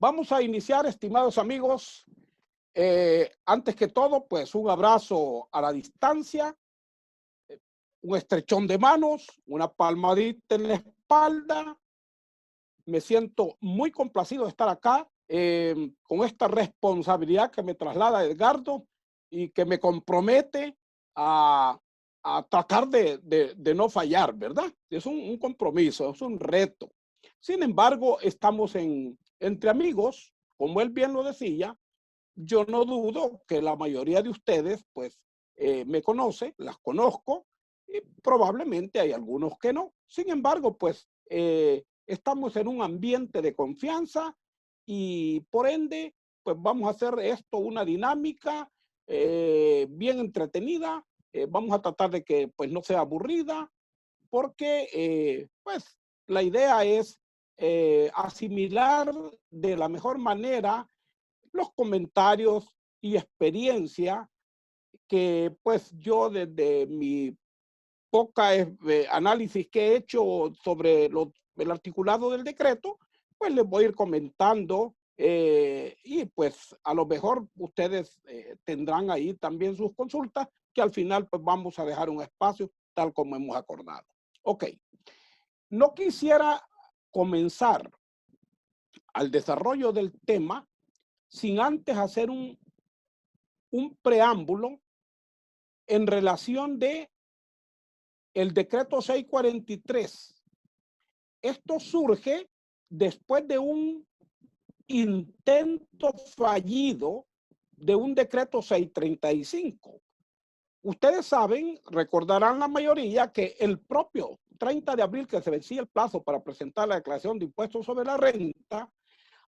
Vamos a iniciar, estimados amigos. Antes que todo, pues un abrazo a la distancia, un estrechón de manos, una palmadita en la espalda. Me siento muy complacido de estar acá con esta responsabilidad que me traslada Edgardo y que me compromete a, a tratar de no fallar, ¿verdad? Es un compromiso, es un reto. Sin embargo, estamos entre amigos, como él bien lo decía. Yo no dudo que la mayoría de ustedes, pues, me conoce, las conozco, y probablemente hay algunos que no. Sin embargo, pues, estamos en un ambiente de confianza y por ende, pues vamos a hacer esto una dinámica bien entretenida. Vamos a tratar de que, pues, no sea aburrida, porque, pues, la idea es asimilar de la mejor manera los comentarios y experiencia que pues yo desde mi poca análisis que he hecho sobre el articulado del decreto, pues les voy a ir comentando y pues a lo mejor ustedes tendrán ahí también sus consultas, que al final pues vamos a dejar un espacio tal como hemos acordado. Ok, no quisiera comenzar al desarrollo del tema sin antes hacer un preámbulo en relación de el decreto 643. Esto surge después de un intento fallido de un decreto 635. Ustedes saben, recordarán la mayoría, que el propio 30 de abril, que se vencía el plazo para presentar la declaración de impuestos sobre la renta,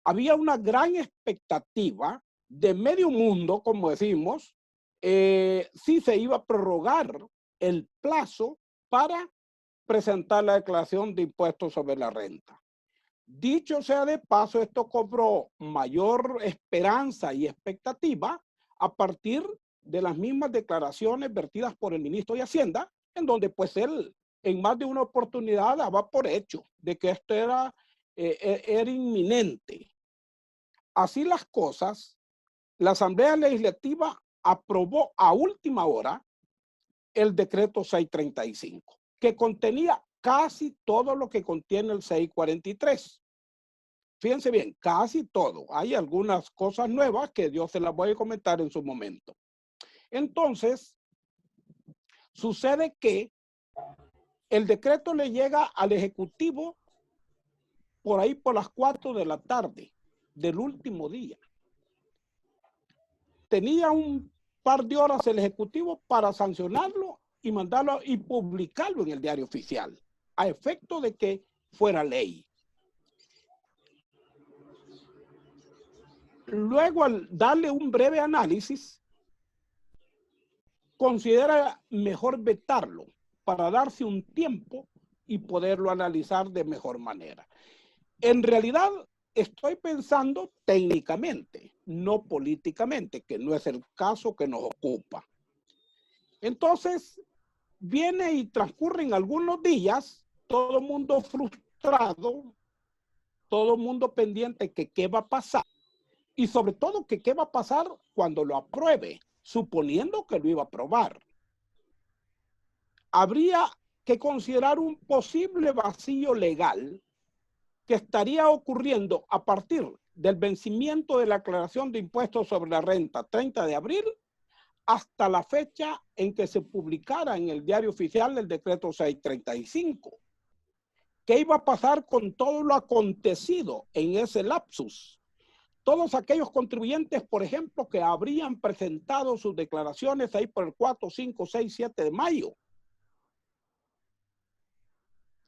había una gran expectativa de medio mundo, como decimos, si se iba a prorrogar el plazo para presentar la declaración de impuestos sobre la renta. Dicho sea de paso, esto cobró mayor esperanza y expectativa a partir de las mismas declaraciones vertidas por el ministro de Hacienda, en donde pues él en más de una oportunidad daba por hecho de que esto era inminente. Así las cosas, la Asamblea Legislativa aprobó a última hora el decreto 635, que contenía casi todo lo que contiene el 643. Fíjense bien, casi todo. Hay algunas cosas nuevas que yo se las voy a comentar en su momento. Entonces, sucede que el decreto le llega al Ejecutivo por ahí por las 4 de la tarde del último día. Tenía un par de horas el Ejecutivo para sancionarlo y mandarlo y publicarlo en el Diario Oficial, a efecto de que fuera ley. Luego, al darle un breve análisis, considera mejor vetarlo para darse un tiempo y poderlo analizar de mejor manera. En realidad, estoy pensando técnicamente, no políticamente, que no es el caso que nos ocupa. Entonces, viene y transcurren algunos días, todo el mundo frustrado, todo el mundo pendiente que qué va a pasar y sobre todo que qué va a pasar cuando lo apruebe, suponiendo que lo iba a aprobar. Habría que considerar un posible vacío legal que estaría ocurriendo a partir del vencimiento de la aclaración de impuestos sobre la renta, 30 de abril, hasta la fecha en que se publicara en el Diario Oficial el decreto 635. ¿Qué iba a pasar con todo lo acontecido en ese lapsus? Todos aquellos contribuyentes, por ejemplo, que habrían presentado sus declaraciones ahí por el 4, 5, 6, 7 de mayo.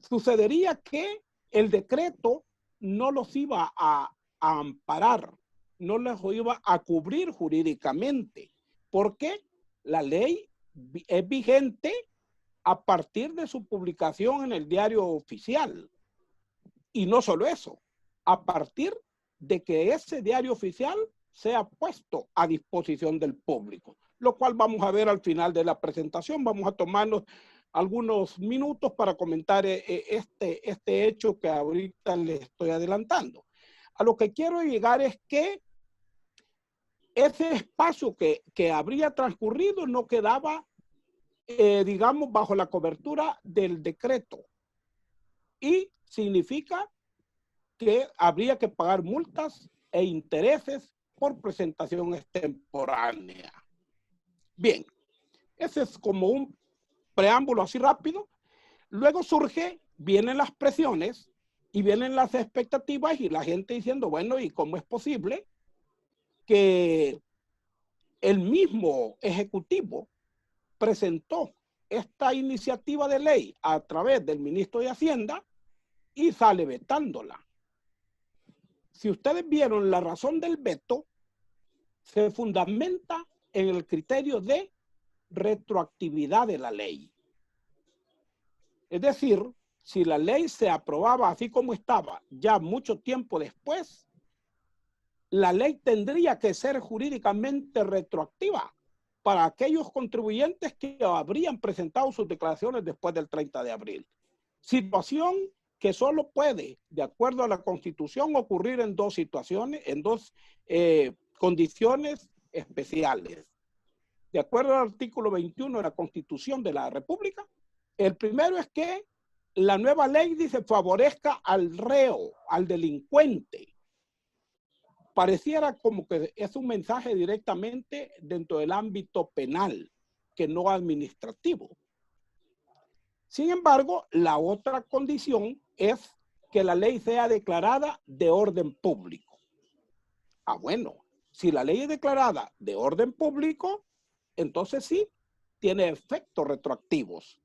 Sucedería que el decreto no los iba a amparar, no los iba a cubrir jurídicamente, porque la ley es vigente a partir de su publicación en el Diario Oficial. Y no solo eso, a partir de que ese Diario Oficial sea puesto a disposición del público, lo cual vamos a ver al final de la presentación. Vamos a tomarnos algunos minutos para comentar este hecho que ahorita les estoy adelantando. A lo que quiero llegar es que ese espacio que habría transcurrido no quedaba, digamos, bajo la cobertura del decreto. Y significa que habría que pagar multas e intereses por presentación extemporánea. Bien, ese es como un preámbulo así rápido. Luego vienen las presiones y vienen las expectativas y la gente diciendo, bueno, ¿y cómo es posible que el mismo Ejecutivo presentó esta iniciativa de ley a través del ministro de Hacienda y sale vetándola? Si ustedes vieron, la razón del veto se fundamenta en el criterio de retroactividad de la ley. Es decir, si la ley se aprobaba así como estaba ya mucho tiempo después, la ley tendría que ser jurídicamente retroactiva para aquellos contribuyentes que habrían presentado sus declaraciones después del 30 de abril. Situación que solo puede, de acuerdo a la Constitución, ocurrir en dos situaciones, en dos condiciones especiales. De acuerdo al artículo 21 de la Constitución de la República, el primero es que la nueva ley dice favorezca al reo, al delincuente. Pareciera como que es un mensaje directamente dentro del ámbito penal, que no administrativo. Sin embargo, la otra condición es que la ley sea declarada de orden público. Ah, bueno, si la ley es declarada de orden público, entonces sí, tiene efectos retroactivos.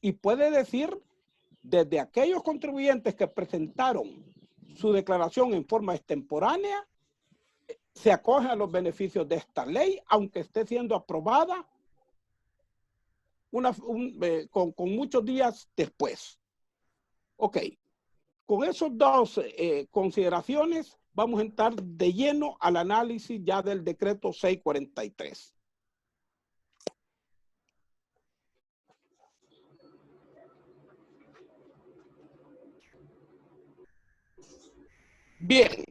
Y puede decir, desde aquellos contribuyentes que presentaron su declaración en forma extemporánea, se acoge a los beneficios de esta ley, aunque esté siendo aprobada con muchos días después. Ok, con esos dos consideraciones vamos a entrar de lleno al análisis ya del decreto 643. Bien,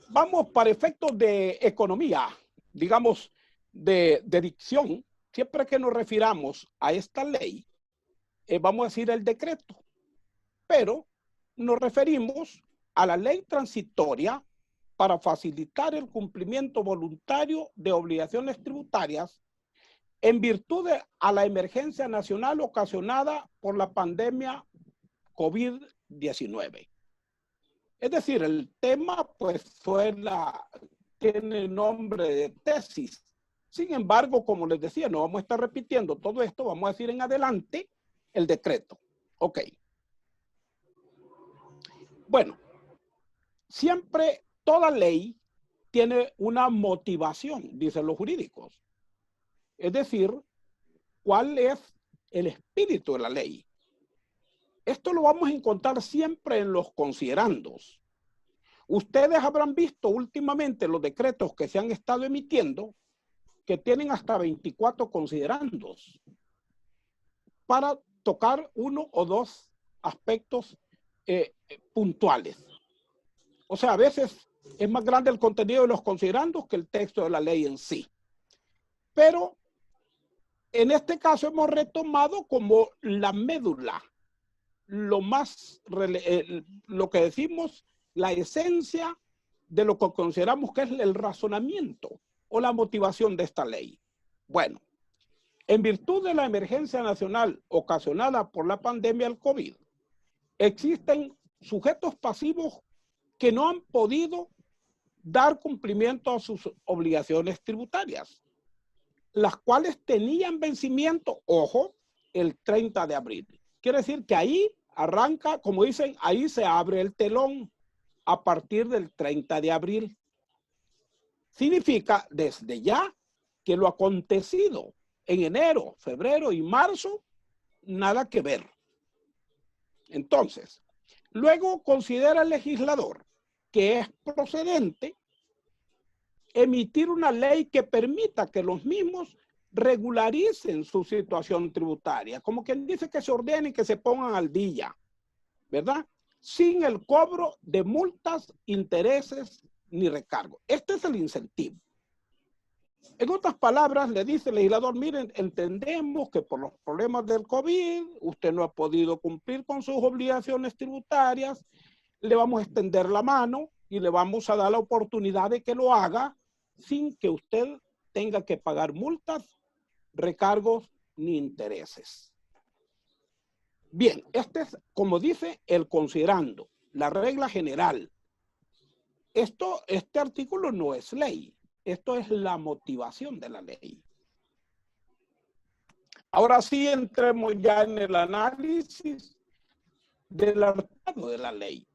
vamos para efectos de economía, digamos, de dicción. Siempre que nos refiramos a esta ley, vamos a decir el decreto, pero nos referimos a la ley transitoria para facilitar el cumplimiento voluntario de obligaciones tributarias en virtud de la emergencia nacional ocasionada por la pandemia COVID-19. Es decir, el tema pues tiene nombre de tesis. Sin embargo, como les decía, no vamos a estar repitiendo todo esto, vamos a decir en adelante el decreto. Ok. Bueno, siempre toda ley tiene una motivación, dicen los jurídicos. Es decir, ¿cuál es el espíritu de la ley? Esto lo vamos a encontrar siempre en los considerandos. Ustedes habrán visto últimamente los decretos que se han estado emitiendo que tienen hasta 24 considerandos para tocar uno o dos aspectos puntuales. O sea, a veces es más grande el contenido de los considerandos que el texto de la ley en sí. Pero en este caso hemos retomado como la médula, lo que decimos, la esencia de lo que consideramos que es el razonamiento o la motivación de esta ley. Bueno, en virtud de la emergencia nacional ocasionada por la pandemia del COVID, existen sujetos pasivos que no han podido dar cumplimiento a sus obligaciones tributarias, las cuales tenían vencimiento, ojo, el 30 de abril. Quiere decir que ahí arranca, como dicen, ahí se abre el telón a partir del 30 de abril. Significa desde ya que lo acontecido en enero, febrero y marzo, nada que ver. Entonces, luego considera el legislador que es procedente emitir una ley que permita que los mismos regularicen su situación tributaria, como quien dice que se ordenen y que se pongan al día, ¿verdad? sin el cobro de multas, intereses ni recargos. Este es el incentivo. En otras palabras, le dice el legislador, miren, entendemos que por los problemas del COVID, usted no ha podido cumplir con sus obligaciones tributarias, le vamos a extender la mano y le vamos a dar la oportunidad de que lo haga sin que usted tenga que pagar multas, recargos ni intereses. Bien, este es, como dice, el considerando, la regla general. Este artículo no es ley. Esto es la motivación de la ley. Ahora sí entremos ya en el análisis del artículo de la ley.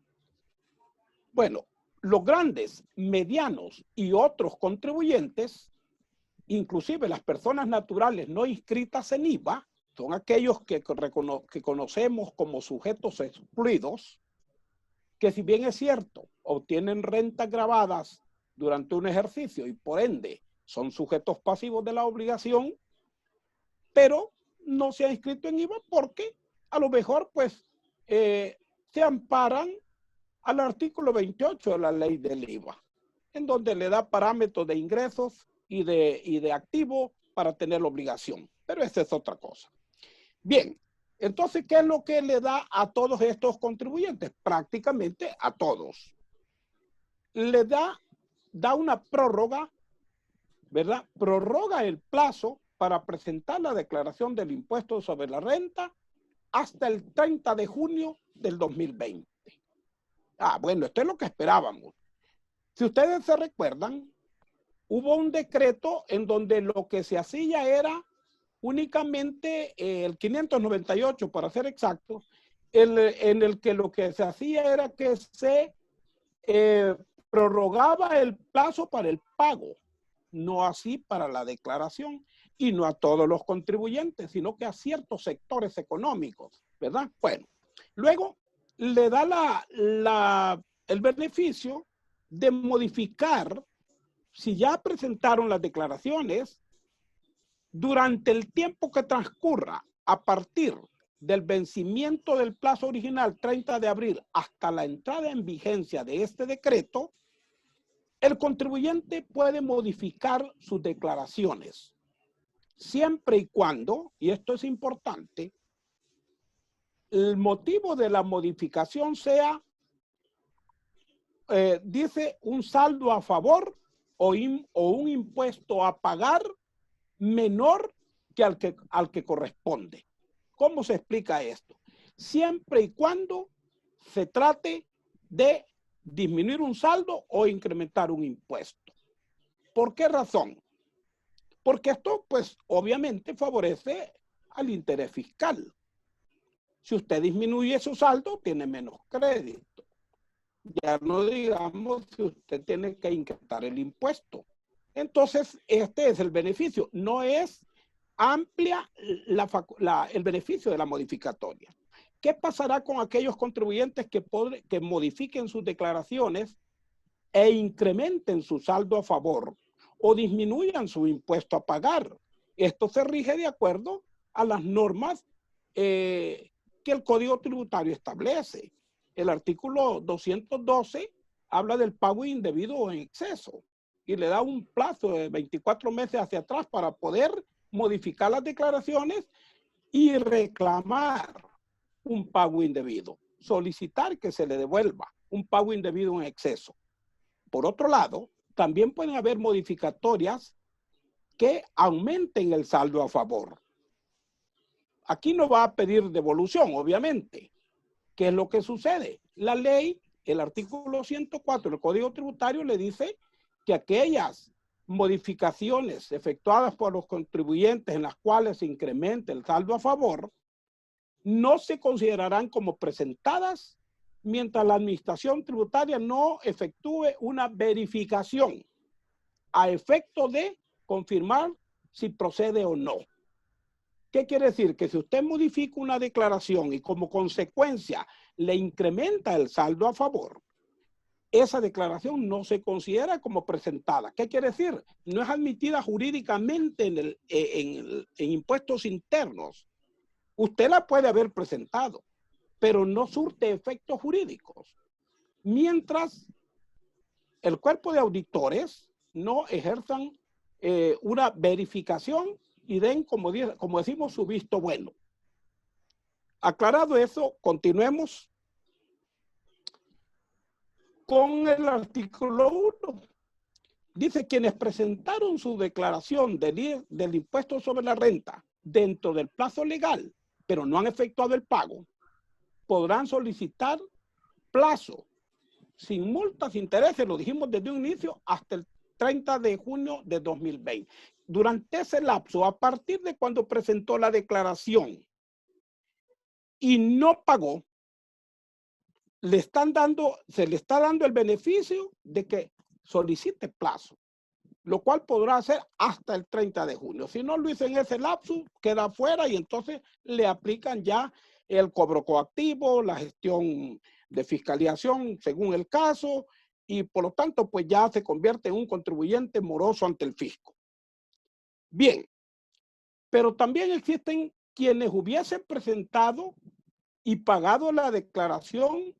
Bueno, los grandes, medianos y otros contribuyentes, inclusive las personas naturales no inscritas en IVA, son aquellos que conocemos como sujetos excluidos, que si bien es cierto, obtienen rentas grabadas durante un ejercicio y por ende son sujetos pasivos de la obligación, pero no se ha inscrito en IVA porque a lo mejor pues se amparan al artículo 28 de la ley del IVA, en donde le da parámetros de ingresos y de activo para tener la obligación. Pero esa es otra cosa. Bien, entonces, ¿qué es lo que le da a todos estos contribuyentes? Prácticamente a todos. Le da una prórroga, ¿verdad? Prorroga el plazo para presentar la declaración del impuesto sobre la renta hasta el 30 de junio del 2020. Bueno, esto es lo que esperábamos. Si ustedes se recuerdan, hubo un decreto en donde lo que se hacía era únicamente el 598, para ser exacto, en el que lo que se hacía era que se prorrogaba el plazo para el pago, no así para la declaración, y no a todos los contribuyentes, sino que a ciertos sectores económicos, ¿verdad? Bueno, luego le da el beneficio de modificar, si ya presentaron las declaraciones, durante el tiempo que transcurra a partir del vencimiento del plazo original 30 de abril hasta la entrada en vigencia de este decreto, el contribuyente puede modificar sus declaraciones, siempre y cuando, y esto es importante, el motivo de la modificación sea, dice, un saldo a favor o un impuesto a pagar menor que al que corresponde. ¿Cómo se explica esto? Siempre y cuando se trate de disminuir un saldo o incrementar un impuesto. ¿Por qué razón? Porque esto, pues, obviamente favorece al interés fiscal. Si usted disminuye su saldo, tiene menos crédito. Ya no digamos si usted tiene que incrementar el impuesto. Entonces, este es el beneficio. No es amplia el beneficio de la modificatoria. ¿Qué pasará con aquellos contribuyentes que modifiquen sus declaraciones e incrementen su saldo a favor o disminuyan su impuesto a pagar? Esto se rige de acuerdo a las normas que el Código Tributario establece. El artículo 212 habla del pago indebido o en exceso y le da un plazo de 24 meses hacia atrás para poder modificar las declaraciones y reclamar un pago indebido, solicitar que se le devuelva un pago indebido en exceso. Por otro lado, también pueden haber modificatorias que aumenten el saldo a favor. Aquí no va a pedir devolución, obviamente. ¿Qué es lo que sucede? La ley, el artículo 104 del Código Tributario le dice que aquellas modificaciones efectuadas por los contribuyentes en las cuales se incremente el saldo a favor no se considerarán como presentadas mientras la administración tributaria no efectúe una verificación a efecto de confirmar si procede o no. ¿Qué quiere decir? Que si usted modifica una declaración y como consecuencia le incrementa el saldo a favor, esa declaración no se considera como presentada. ¿Qué quiere decir? No es admitida jurídicamente en impuestos internos. Usted la puede haber presentado, pero no surte efectos jurídicos, mientras el cuerpo de auditores no ejerzan una verificación y den, como decimos, su visto bueno. Aclarado eso, continuemos con el artículo 1. Dice, quienes presentaron su declaración del impuesto sobre la renta dentro del plazo legal, pero no han efectuado el pago, podrán solicitar plazo sin multas, intereses, lo dijimos desde un inicio, hasta el 30 de junio de 2020. Durante ese lapso, a partir de cuando presentó la declaración y no pagó, se le está dando el beneficio de que solicite plazo, lo cual podrá hacer hasta el 30 de junio. Si no lo hizo en ese lapso, queda fuera y entonces le aplican ya el cobro coactivo, la gestión de fiscalización según el caso, y por lo tanto pues ya se convierte en un contribuyente moroso ante el fisco. Bien, pero también existen quienes hubiesen presentado y pagado la declaración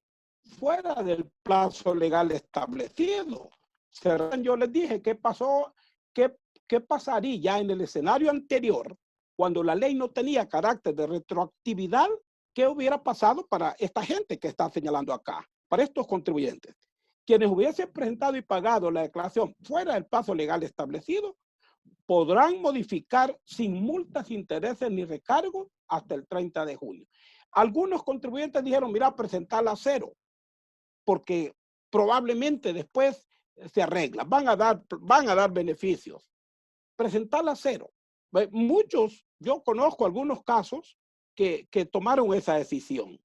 fuera del plazo legal establecido. Yo les dije qué pasó, qué pasaría en el escenario anterior cuando la ley no tenía carácter de retroactividad. ¿Qué hubiera pasado para esta gente que está señalando acá, para estos contribuyentes? Quienes hubiesen presentado y pagado la declaración fuera del plazo legal establecido podrán modificar sin multas, intereses ni recargos hasta el 30 de junio. Algunos contribuyentes dijeron, mira, presentarla a cero, porque probablemente después se arregla, van a dar beneficios. Presentarla a cero. Muchos, yo conozco algunos casos que tomaron esa decisión.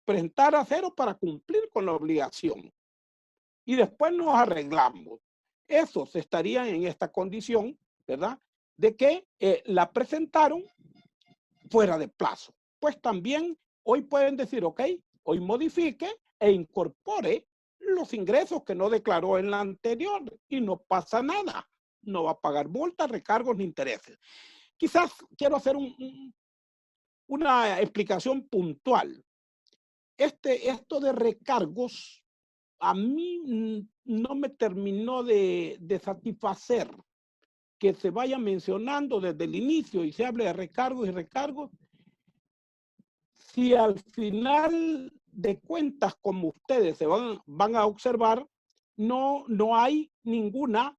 Presentar a cero para cumplir con la obligación. Y después nos arreglamos. Esos estarían en esta condición, ¿verdad? De que la presentaron fuera de plazo. Pues también hoy pueden decir, ok, hoy modifique e incorpore los ingresos que no declaró en la anterior y no pasa nada. No va a pagar multas, recargos ni intereses. Quizás quiero hacer una explicación puntual. Esto de recargos a mí no me terminó de satisfacer que se vaya mencionando desde el inicio y se hable de recargos y recargos, si al final de cuentas, como ustedes se van a observar, no hay ninguna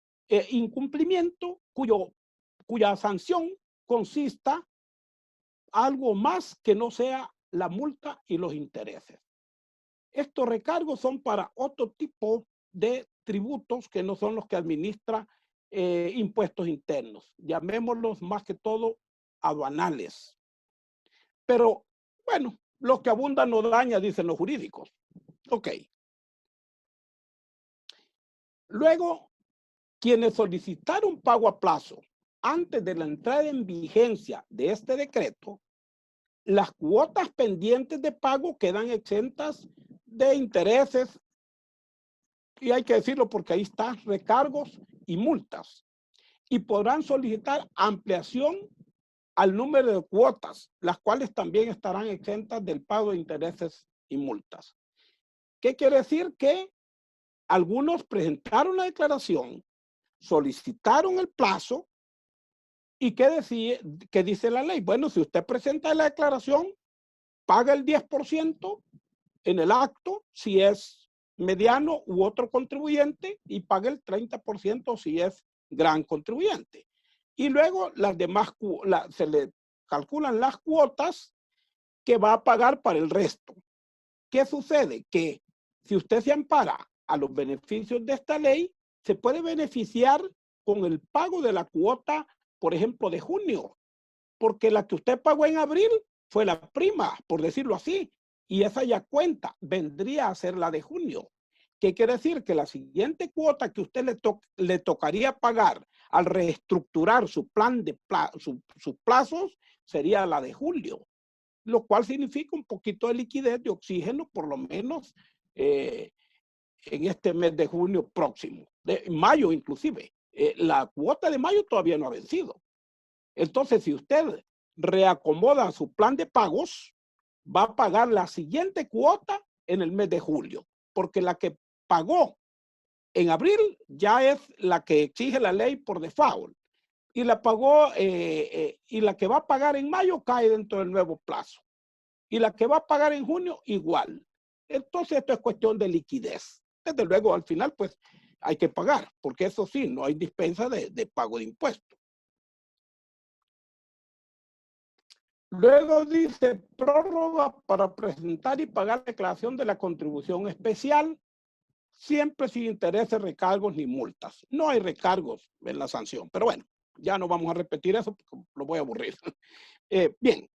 incumplimiento cuya sanción consista algo más que no sea la multa y los intereses. Estos recargos son para otro tipo de tributos que no son los que administra impuestos internos. Llamémoslos más que todo aduanales. Pero, bueno, lo que abunda no daña, dicen los jurídicos. Ok. Luego, quienes solicitaron pago a plazo antes de la entrada en vigencia de este decreto, las cuotas pendientes de pago quedan exentas de intereses, y hay que decirlo porque ahí están recargos y multas, y podrán solicitar ampliación al número de cuotas, las cuales también estarán exentas del pago de intereses y multas. ¿Qué quiere decir? Que algunos presentaron la declaración, solicitaron el plazo, y ¿qué dice la ley? Bueno, si usted presenta la declaración, paga el 10% en el acto si es mediano u otro contribuyente y paga el 30% si es gran contribuyente. Y luego las demás se le calculan las cuotas que va a pagar para el resto. ¿Qué sucede? Que si usted se ampara a los beneficios de esta ley, se puede beneficiar con el pago de la cuota, por ejemplo, de junio, porque la que usted pagó en abril fue la prima, por decirlo así, y esa ya cuenta, vendría a ser la de junio. ¿Qué quiere decir? Que la siguiente cuota que usted le tocaría pagar al reestructurar su plan de sus plazos sería la de julio, lo cual significa un poquito de liquidez, de oxígeno, por lo menos en este mes de junio próximo, de mayo inclusive. La cuota de mayo todavía no ha vencido. Entonces, si usted reacomoda su plan de pagos, va a pagar la siguiente cuota en el mes de julio, porque la que pagó en abril ya es la que exige la ley por default, y la pagó y la que va a pagar en mayo cae dentro del nuevo plazo, y la que va a pagar en junio igual. Entonces esto es cuestión de liquidez. Desde luego al final pues hay que pagar, porque eso sí, no hay dispensa de pago de impuestos. Luego dice prórroga para presentar y pagar declaración de la contribución especial, siempre sin intereses, recargos ni multas. No hay recargos en la sanción, pero bueno, ya no vamos a repetir eso porque lo voy a aburrir. Bien,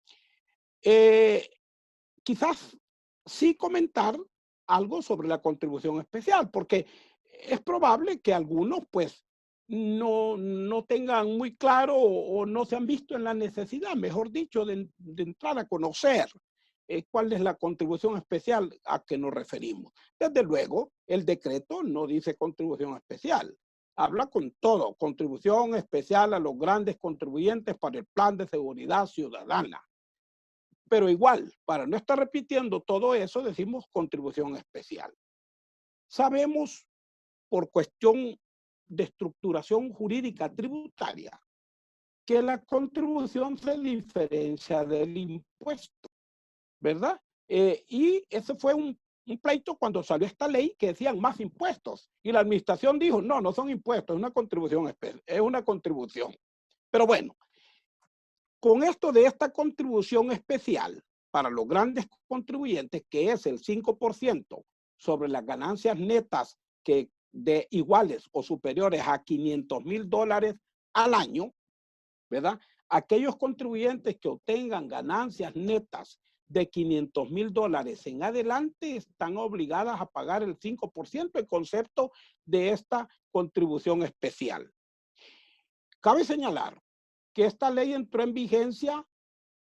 quizás sí comentar algo sobre la contribución especial, porque es probable que algunos pues no tengan muy claro o no se han visto en la necesidad, mejor dicho, de entrar a conocer cuál es la contribución especial a que nos referimos. Desde luego, el decreto no dice contribución especial. Habla con todo, contribución especial a los grandes contribuyentes para el Plan de Seguridad Ciudadana. Pero igual, para no estar repitiendo todo eso, decimos contribución especial. Sabemos por cuestión de estructuración jurídica tributaria que la contribución se diferencia del impuesto, ¿verdad? Y ese fue un pleito cuando salió esta ley que decían más impuestos. Y la administración dijo, no, no son impuestos, es una contribución especial, es una contribución. Pero bueno, con esto de esta contribución especial para los grandes contribuyentes, que es el 5% sobre las ganancias netas que de iguales o superiores a $500,000 al año, ¿verdad? Aquellos contribuyentes que obtengan ganancias netas de $500,000 en adelante están obligadas a pagar el 5% en concepto de esta contribución especial. Cabe señalar que esta ley entró en vigencia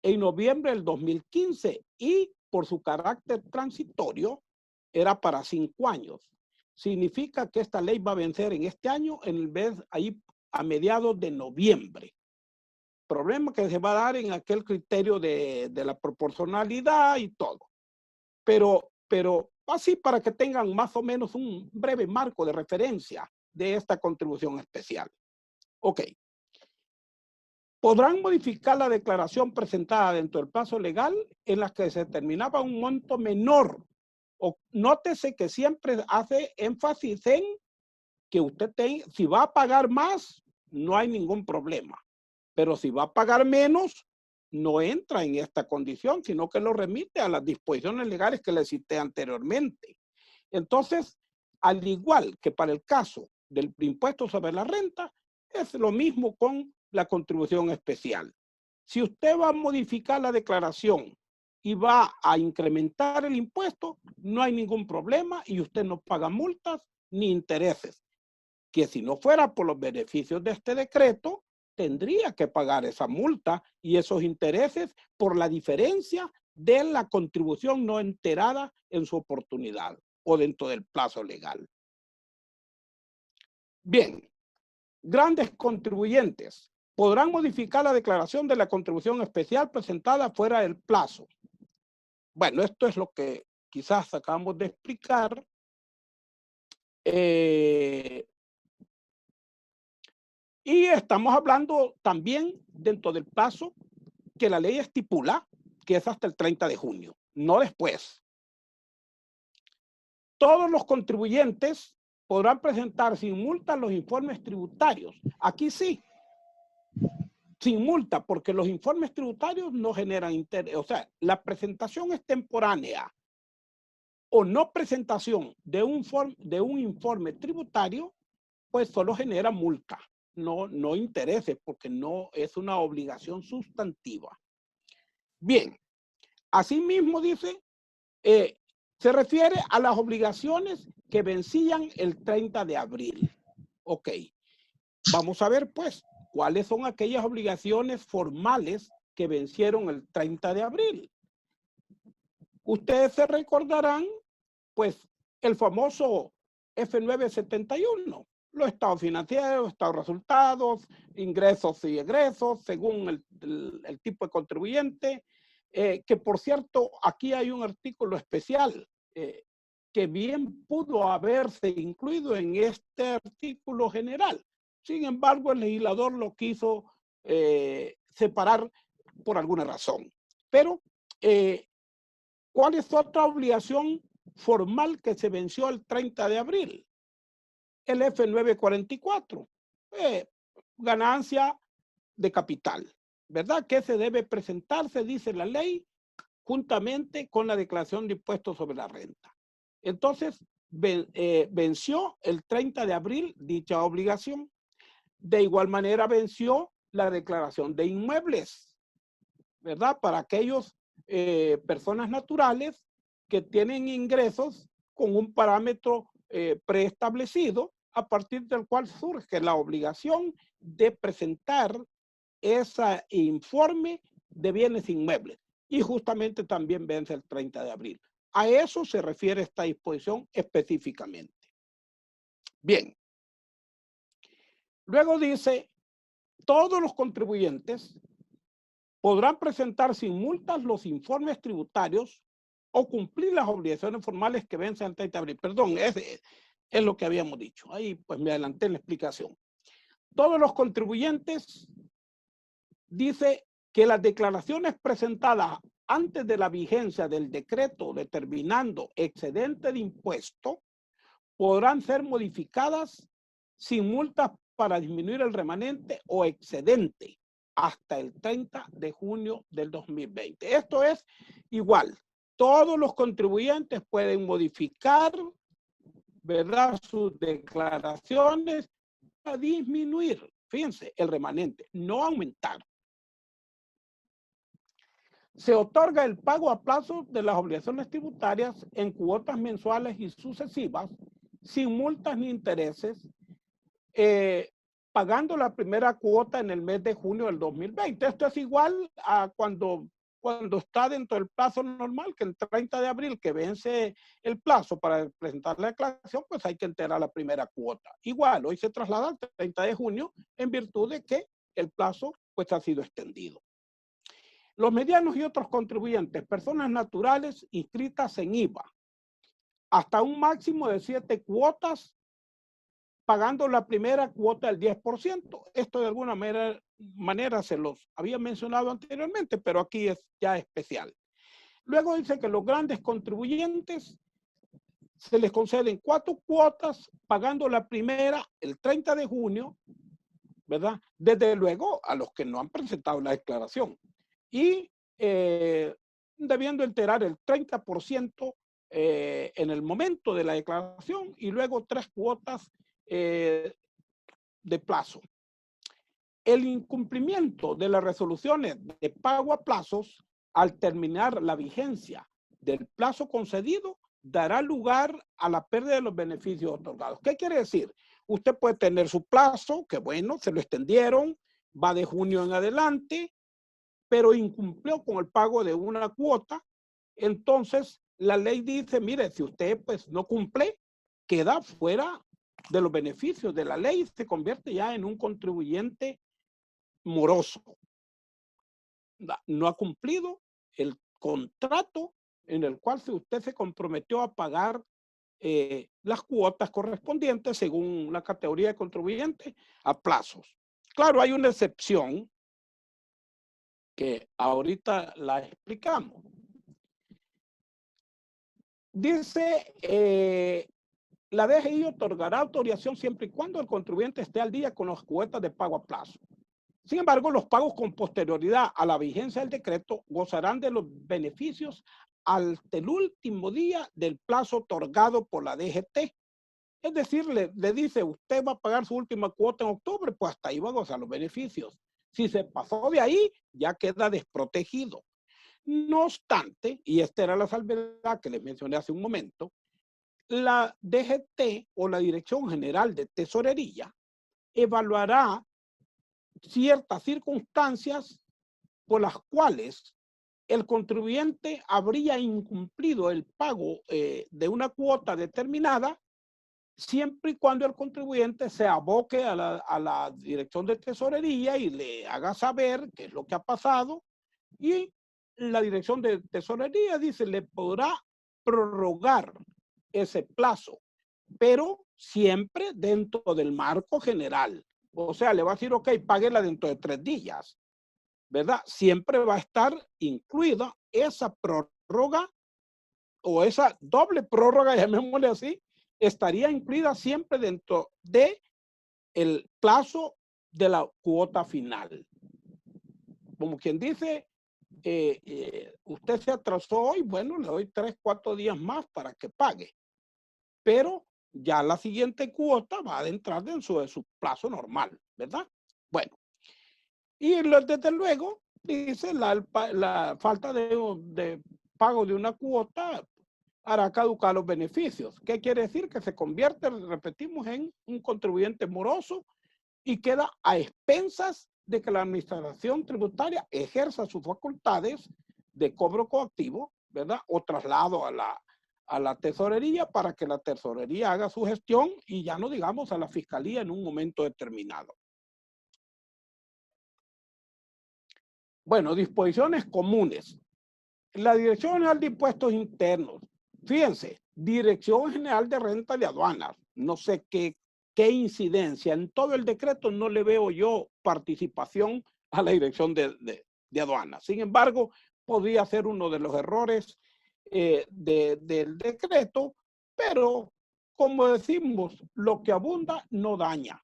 en noviembre del 2015 y por su carácter transitorio era para 5 años. Significa que esta ley va a vencer en este año, en el mes ahí a mediados de noviembre. Problema que se va a dar en aquel criterio de la proporcionalidad y todo. Pero así para que tengan más o menos un breve marco de referencia de esta contribución especial. Ok. Podrán modificar la declaración presentada dentro del plazo legal en la que se determinaba un monto menor. O, nótese que siempre hace énfasis en que usted si va a pagar más, no hay ningún problema. Pero si va a pagar menos, no entra en esta condición, sino que lo remite a las disposiciones legales que le cité anteriormente. Entonces, al igual que para el caso del impuesto sobre la renta, es lo mismo con la contribución especial. Si usted va a modificar la declaración y va a incrementar el impuesto, no hay ningún problema y usted no paga multas ni intereses, que si no fuera por los beneficios de este decreto, tendría que pagar esa multa y esos intereses por la diferencia de la contribución no enterada en su oportunidad o dentro del plazo legal. Bien, grandes contribuyentes podrán modificar la declaración de la contribución especial presentada fuera del plazo. Bueno, esto es lo que quizás acabamos de explicar. Y estamos hablando también dentro del plazo que la ley estipula, que es hasta el 30 de junio, no después. Todos los contribuyentes podrán presentar sin multa los informes tributarios. Aquí sí, sin multa, porque los informes tributarios no generan interés. O sea, la presentación es temporánea o no presentación de un informe tributario, pues solo genera multa, no intereses, porque no es una obligación sustantiva. Bien, asimismo dice, se refiere a las obligaciones que vencían el 30 de abril. Ok, vamos a ver pues, ¿cuáles son aquellas obligaciones formales que vencieron el 30 de abril? Ustedes se recordarán, pues, el famoso F971, los estados financieros, estados resultados, ingresos y egresos, según el tipo de contribuyente, que por cierto, aquí hay un artículo especial que bien pudo haberse incluido en este artículo general. Sin embargo, el legislador lo quiso separar por alguna razón. Pero, ¿cuál es otra obligación formal que se venció el 30 de abril? El F944, ganancia de capital, ¿verdad? Que se debe presentarse, dice la ley, juntamente con la declaración de impuestos sobre la renta. Entonces, venció el 30 de abril dicha obligación. De igual manera venció la declaración de inmuebles, ¿verdad? Para aquellos personas naturales que tienen ingresos con un parámetro preestablecido, a partir del cual surge la obligación de presentar ese informe de bienes inmuebles. Y justamente también vence el 30 de abril. A eso se refiere esta disposición específicamente. Bien. Luego dice, todos los contribuyentes podrán presentar sin multas los informes tributarios o cumplir las obligaciones formales que vencen el 30 de abril. Perdón, es lo que habíamos dicho. Ahí pues me adelanté en la explicación. Todos los contribuyentes, dice que las declaraciones presentadas antes de la vigencia del decreto determinando excedente de impuesto podrán ser modificadas sin multas para disminuir el remanente o excedente hasta el 30 de junio del 2020. Esto es igual. Todos los contribuyentes pueden modificar, ¿verdad?, sus declaraciones para disminuir, fíjense, el remanente, no aumentar. Se otorga el pago a plazo de las obligaciones tributarias en cuotas mensuales y sucesivas, sin multas ni intereses, pagando la primera cuota en el mes de junio del 2020. Esto es igual a cuando está dentro del plazo normal, que el 30 de abril, que vence el plazo para presentar la declaración, pues hay que enterar la primera cuota. Igual, hoy se traslada al 30 de junio en virtud de que el plazo pues ha sido extendido. Los medianos y otros contribuyentes, personas naturales inscritas en IVA, hasta un máximo de 7 cuotas, pagando la primera cuota del 10%. Esto de alguna manera se los había mencionado anteriormente, pero aquí es ya especial. Luego dice que los grandes contribuyentes se les conceden 4 cuotas, pagando la primera el 30 de junio, ¿verdad? Desde luego a los que no han presentado la declaración. Y debiendo enterar el 30% en el momento de la declaración y luego 3 cuotas de plazo. El incumplimiento de las resoluciones de pago a plazos al terminar la vigencia del plazo concedido dará lugar a la pérdida de los beneficios otorgados. ¿Qué quiere decir? Usted puede tener su plazo, que bueno, se lo extendieron, va de junio en adelante, pero incumplió con el pago de una cuota. Entonces la ley dice, mire, si usted pues no cumple, queda fuera de los beneficios de la ley, se convierte ya en un contribuyente moroso. No ha cumplido el contrato en el cual usted se comprometió a pagar las cuotas correspondientes según la categoría de contribuyente a plazos. Claro, hay una excepción que ahorita la explicamos. Dice, la DGI otorgará autorización siempre y cuando el contribuyente esté al día con las cuotas de pago a plazo. Sin embargo, los pagos con posterioridad a la vigencia del decreto gozarán de los beneficios hasta el último día del plazo otorgado por la DGT. Es decir, le dice, usted va a pagar su última cuota en octubre, pues hasta ahí va a gozar los beneficios. Si se pasó de ahí, ya queda desprotegido. No obstante, y esta era la salvedad que les mencioné hace un momento, la DGT o la Dirección General de Tesorería evaluará ciertas circunstancias por las cuales el contribuyente habría incumplido el pago de una cuota determinada, siempre y cuando el contribuyente se aboque a la Dirección de Tesorería y le haga saber qué es lo que ha pasado y la Dirección de Tesorería dice, le podrá prorrogar ese plazo, pero siempre dentro del marco general. O sea, le va a decir, ok, páguela dentro de 3 días, ¿verdad? Siempre va a estar incluida esa prórroga o esa doble prórroga, llamémosle así, estaría incluida siempre dentro de el plazo de la cuota final. Como quien dice, usted se atrasó hoy, bueno, le doy 3, 4 días más para que pague. Pero ya la siguiente cuota va a entrar dentro de su plazo normal, ¿verdad? Bueno, y desde luego, dice, la falta de pago de una cuota hará caducar los beneficios. ¿Qué quiere decir? Que se convierte, repetimos, en un contribuyente moroso y queda a expensas de que la administración tributaria ejerza sus facultades de cobro coactivo, ¿verdad? O traslado a la tesorería para que la tesorería haga su gestión y ya no digamos a la fiscalía en un momento determinado. Bueno, disposiciones comunes. La Dirección General de Impuestos Internos, fíjense, Dirección General de Renta de Aduanas, no sé qué incidencia, en todo el decreto no le veo yo participación a la Dirección de Aduanas. Sin embargo, podría ser uno de los errores del decreto, pero como decimos, lo que abunda no daña.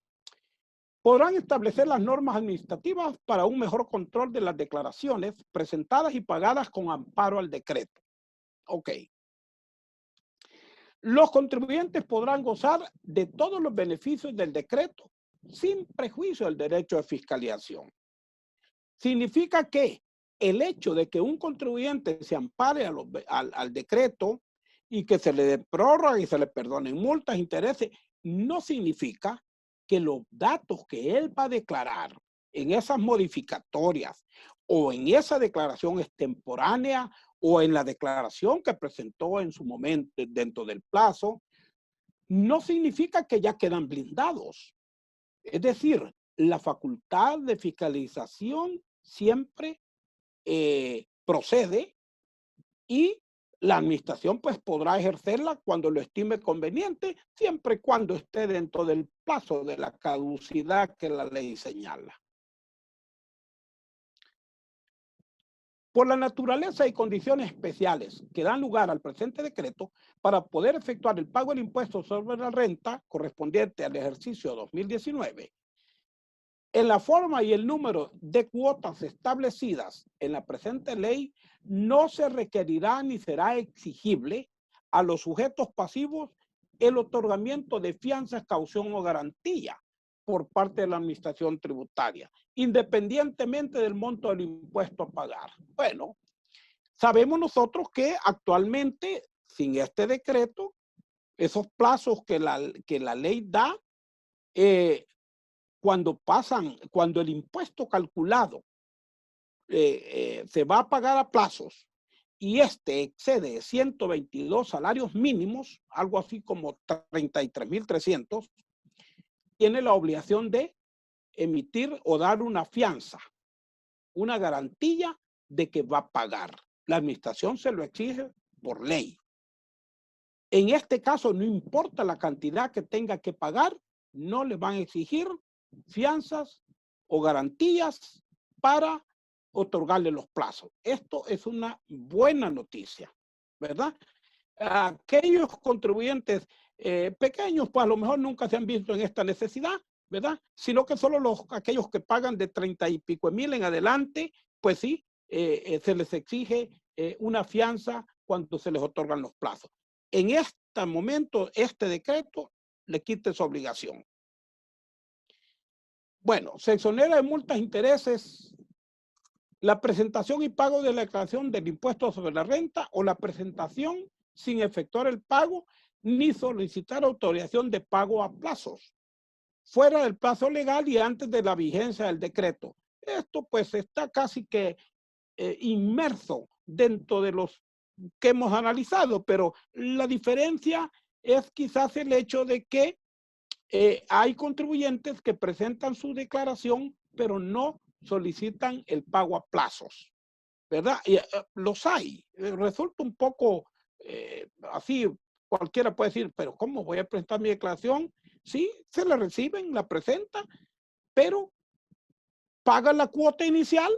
Podrán establecer las normas administrativas para un mejor control de las declaraciones presentadas y pagadas con amparo al decreto. Ok. Los contribuyentes podrán gozar de todos los beneficios del decreto sin prejuicio del derecho de fiscalización. Significa que el hecho de que un contribuyente se ampare al decreto y que se le dé prórroga y se le perdonen multas, intereses, no significa que los datos que él va a declarar en esas modificatorias o en esa declaración extemporánea o en la declaración que presentó en su momento dentro del plazo, no significa que ya quedan blindados. Es decir, la facultad de fiscalización siempre procede y la administración pues podrá ejercerla cuando lo estime conveniente, siempre y cuando esté dentro del plazo de la caducidad que la ley señala. Por la naturaleza y condiciones especiales que dan lugar al presente decreto, para poder efectuar el pago del impuesto sobre la renta correspondiente al ejercicio 2019, en la forma y el número de cuotas establecidas en la presente ley, no se requerirá ni será exigible a los sujetos pasivos el otorgamiento de fianzas, caución o garantía por parte de la administración tributaria, independientemente del monto del impuesto a pagar. Bueno, sabemos nosotros que actualmente, sin este decreto, esos plazos que la ley da, cuando el impuesto calculado se va a pagar a plazos y este excede 122 salarios mínimos, algo así como 33,300, tiene la obligación de emitir o dar una fianza, una garantía de que va a pagar. La administración se lo exige por ley. En este caso, no importa la cantidad que tenga que pagar, no le van a exigir fianzas o garantías para otorgarle los plazos. Esto es una buena noticia, ¿verdad? Aquellos contribuyentes pequeños, pues a lo mejor nunca se han visto en esta necesidad, ¿verdad? Sino que solo aquellos que pagan de 30 y pico mil en adelante, pues sí, se les exige una fianza cuando se les otorgan los plazos. En este momento, este decreto le quita esa obligación. Bueno, se exonera de multas, intereses, la presentación y pago de la declaración del impuesto sobre la renta o la presentación sin efectuar el pago ni solicitar autorización de pago a plazos, fuera del plazo legal y antes de la vigencia del decreto. Esto pues está casi que inmerso dentro de los que hemos analizado, pero la diferencia es quizás el hecho de que hay contribuyentes que presentan su declaración, pero no solicitan el pago a plazos. ¿verdad? Y los hay. Resulta un poco así, cualquiera puede decir, pero ¿cómo voy a presentar mi declaración? Sí, se la reciben, la presenta, pero paga la cuota inicial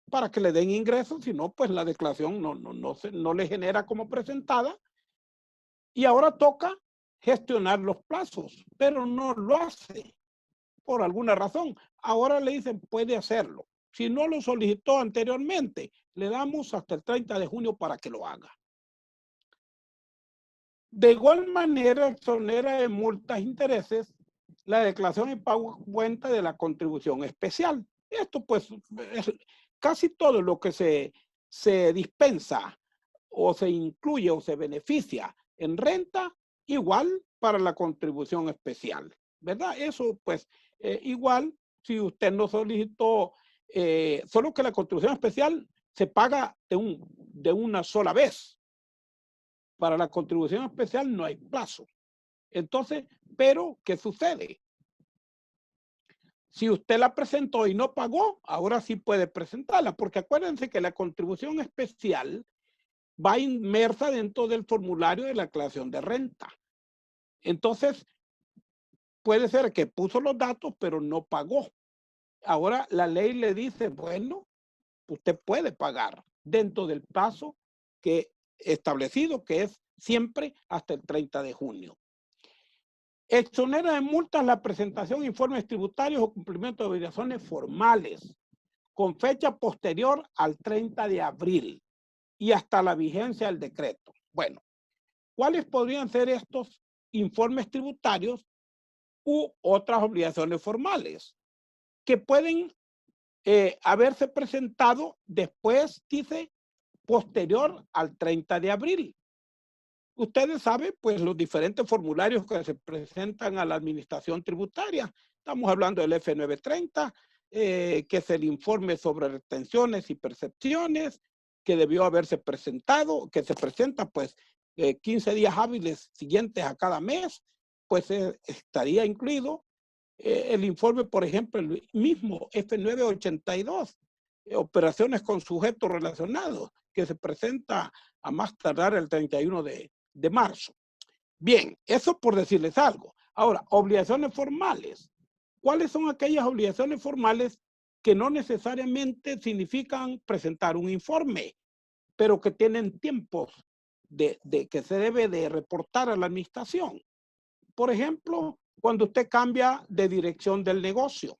para que le den ingresos, si no, pues la declaración no le genera como presentada. Y ahora toca gestionar los plazos, pero no lo hace por alguna razón. Ahora le dicen, puede hacerlo. Si no lo solicitó anteriormente, le damos hasta el 30 de junio para que lo haga. De igual manera, exonera de multas e intereses la declaración y pago cuenta de la contribución especial. Esto pues es casi todo lo que se dispensa o se incluye o se beneficia en renta, igual para la contribución especial, ¿verdad? Eso pues igual si usted no solicitó, solo que la contribución especial se paga de una sola vez. Para la contribución especial no hay plazo. Entonces, pero, ¿qué sucede? Si usted la presentó y no pagó, ahora sí puede presentarla, porque acuérdense que la contribución especial va inmersa dentro del formulario de la declaración de renta. Entonces, puede ser que puso los datos, pero no pagó. Ahora la ley le dice, bueno, usted puede pagar dentro del plazo que establecido, que es siempre hasta el 30 de junio. Exonera de multas la presentación de informes tributarios o cumplimiento de obligaciones formales con fecha posterior al 30 de abril y hasta la vigencia del decreto. Bueno, ¿cuáles podrían ser estos informes tributarios u otras obligaciones formales que pueden haberse presentado después, dice, posterior al 30 de abril? Ustedes saben, pues, los diferentes formularios que se presentan a la administración tributaria. Estamos hablando del F930, que es el informe sobre retenciones y percepciones, que debió haberse presentado, que se presenta, pues, 15 días hábiles siguientes a cada mes, pues estaría incluido el informe, por ejemplo, el mismo F982, operaciones con sujetos relacionados, que se presenta a más tardar el 31 de marzo. Bien, eso por decirles algo. Ahora, obligaciones formales. ¿Cuáles son aquellas obligaciones formales que no necesariamente significan presentar un informe, pero que tienen tiempos de que se debe de reportar a la administración? Por ejemplo, cuando usted cambia de dirección del negocio,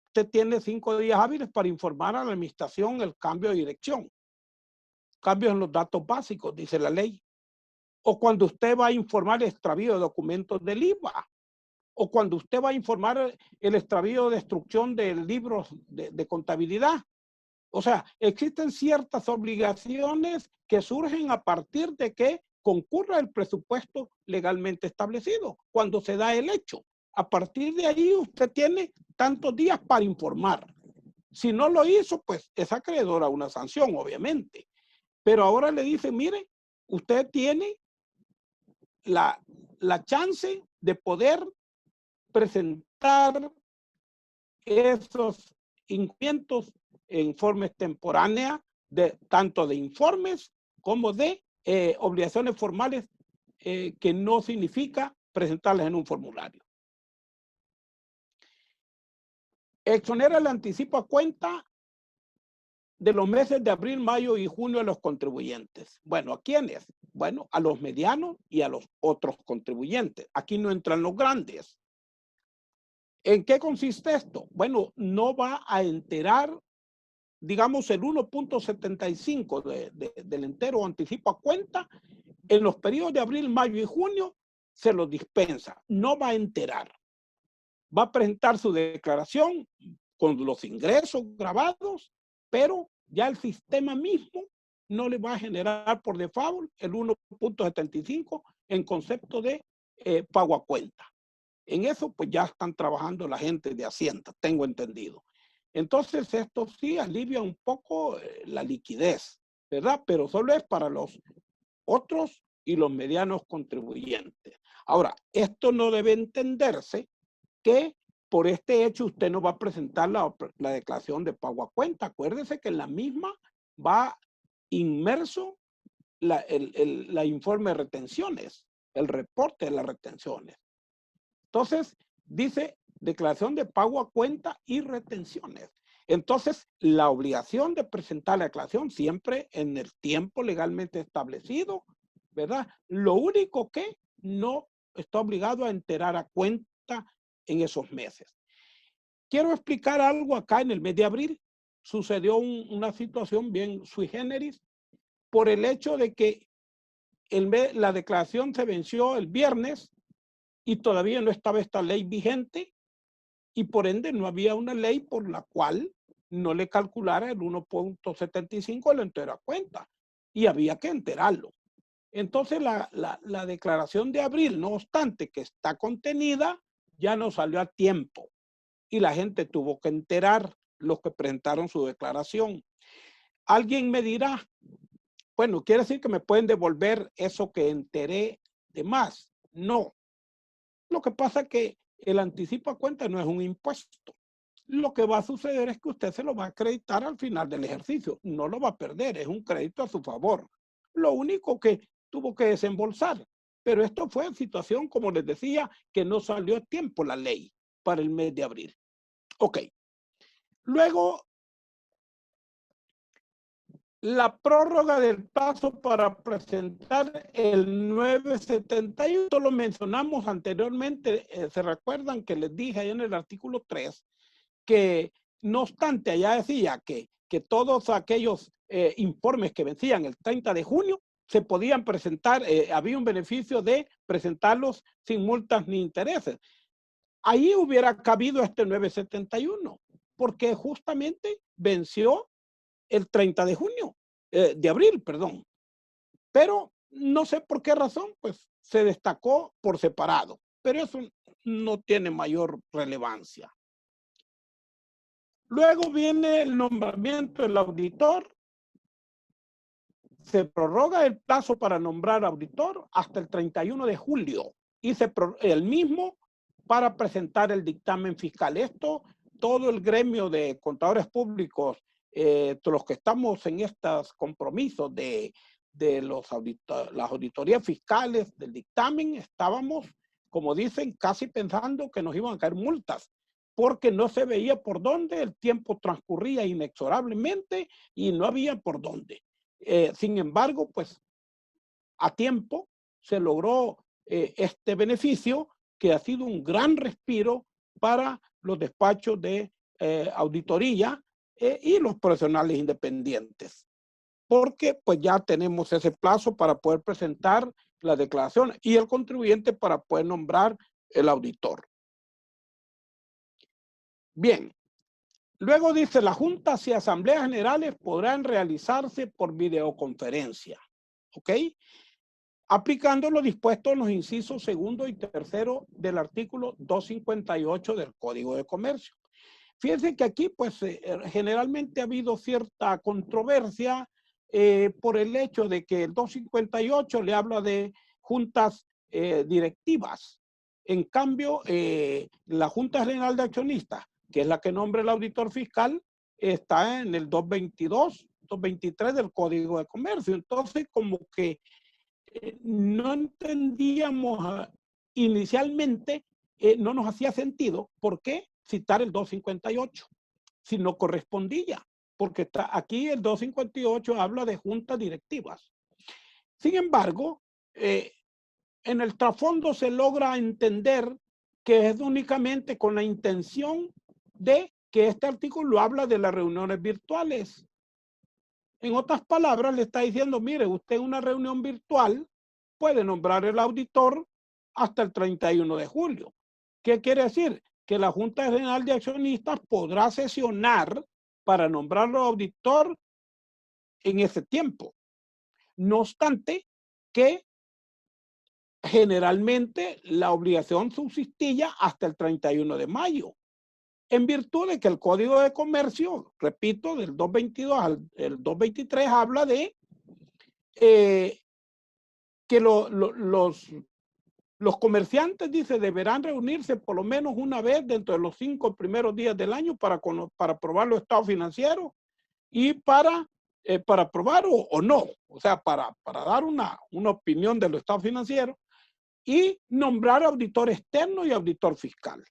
usted tiene 5 días hábiles para informar a la administración el cambio de dirección. Cambios en los datos básicos, dice la ley. O cuando usted va a informar el extravío de documentos del IVA, o cuando usted va a informar el extravío de destrucción de libros de contabilidad. O sea, existen ciertas obligaciones que surgen a partir de que concurra el presupuesto legalmente establecido, cuando se da el hecho. A partir de ahí usted tiene tantos días para informar. Si no lo hizo, pues es acreedor a una sanción, obviamente. Pero ahora le dice, mire, usted tiene la chance de poder presentar esos incumplimientos en forma extemporánea, tanto de informes como de obligaciones formales que no significa presentarlas en un formulario. Exonera el anticipo a cuenta de los meses de abril, mayo y junio a los contribuyentes. Bueno, ¿a quiénes? Bueno, a los medianos y a los otros contribuyentes. Aquí no entran los grandes. ¿En qué consiste esto? Bueno, no va a enterar, digamos, el 1.75 del entero anticipo a cuenta. En los periodos de abril, mayo y junio se los dispensa. No va a enterar. Va a presentar su declaración con los ingresos grabados, pero ya el sistema mismo no le va a generar por default el 1.75 en concepto de pago a cuenta. En eso pues ya están trabajando la gente de Hacienda, tengo entendido. Entonces esto sí alivia un poco la liquidez, ¿verdad? Pero solo es para los otros y los medianos contribuyentes. Ahora, esto no debe entenderse que por este hecho usted no va a presentar la declaración de pago a cuenta. Acuérdese que en la misma va inmerso la informe de retenciones, el reporte de las retenciones. Entonces, dice declaración de pago a cuenta y retenciones. Entonces, la obligación de presentar la declaración siempre en el tiempo legalmente establecido, ¿verdad? Lo único que no está obligado a enterar a cuenta en esos meses. Quiero explicar algo acá en el mes de abril. Sucedió una situación bien sui generis por el hecho de que la declaración se venció el viernes y todavía no estaba esta ley vigente y por ende no había una ley por la cual no le calculara el 1.75 la entera cuenta y había que enterarlo. Entonces la declaración de abril, no obstante que está contenida, ya no salió a tiempo y la gente tuvo que enterar los que presentaron su declaración. Alguien me dirá, bueno, quiere decir que me pueden devolver eso que enteré de más. No. Lo que pasa es que el anticipo a cuenta no es un impuesto. Lo que va a suceder es que usted se lo va a acreditar al final del ejercicio. No lo va a perder, es un crédito a su favor. Lo único que tuvo que desembolsar. Pero esto fue en situación, como les decía, que no salió a tiempo la ley para el mes de abril. Ok. Luego, la prórroga del plazo para presentar el 971, esto lo mencionamos anteriormente, se recuerdan que les dije ahí en el artículo 3, que no obstante allá decía que todos aquellos informes que vencían el 30 de junio se podían presentar, había un beneficio de presentarlos sin multas ni intereses. Ahí hubiera cabido este 971, porque justamente venció el 30 de junio, de abril, perdón. Pero no sé por qué razón, pues se destacó por separado, pero eso no tiene mayor relevancia. Luego viene el nombramiento del auditor. Se prorroga el plazo para nombrar auditor hasta el 31 de julio y el mismo para presentar el dictamen fiscal. Esto, todo el gremio de contadores públicos, los que estamos en estos compromisos de las auditorías fiscales del dictamen, estábamos, como dicen, casi pensando que nos iban a caer multas, porque no se veía por dónde, el tiempo transcurría inexorablemente y no había por dónde. Sin embargo, pues a tiempo se logró este beneficio que ha sido un gran respiro para los despachos de auditoría y los profesionales independientes, porque pues ya tenemos ese plazo para poder presentar la declaración y el contribuyente para poder nombrar el auditor. Bien, luego dice, las juntas y asambleas generales podrán realizarse por videoconferencia, ¿ok? Aplicando lo dispuesto en los incisos segundo y tercero del artículo 258 del Código de Comercio. Fíjense que aquí, pues, generalmente ha habido cierta controversia por el hecho de que el 258 le habla de juntas directivas. En cambio, la Junta General de Accionistas, que es la que nombra el auditor fiscal, está en el 222, 223 del Código de Comercio. Entonces, como que no entendíamos inicialmente, no nos hacía sentido por qué citar el 258 si no correspondía, porque aquí el 258 habla de juntas directivas. Sin embargo, en el trasfondo se logra entender que es únicamente con la intención de que este artículo habla de las reuniones virtuales. En otras palabras, le está diciendo, mire, usted en una reunión virtual puede nombrar el auditor hasta el 31 de julio. ¿Qué quiere decir? Que la Junta General de Accionistas podrá sesionar para nombrarlo auditor en ese tiempo. No obstante que generalmente la obligación subsistía hasta el 31 de mayo. En virtud de que el Código de Comercio, repito, del 222 al 223 habla de que los comerciantes, dice, deberán reunirse por lo menos una vez dentro de los 5 primeros días del año para probar los estados financieros y para para aprobar o no, o sea, para dar una opinión de los estados financieros y nombrar auditor externo y auditor fiscal.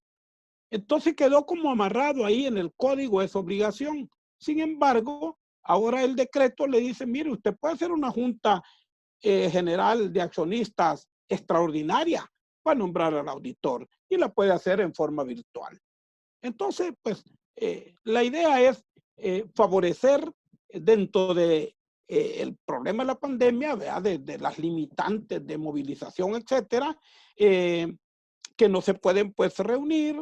Entonces quedó como amarrado ahí en el código esa obligación. Sin embargo, ahora el decreto le dice, mire, usted puede hacer una junta general de accionistas extraordinaria para nombrar al auditor y la puede hacer en forma virtual. Entonces, pues, la idea es favorecer dentro de el problema de la pandemia, de las limitantes de movilización, etcétera, que no se pueden pues reunir.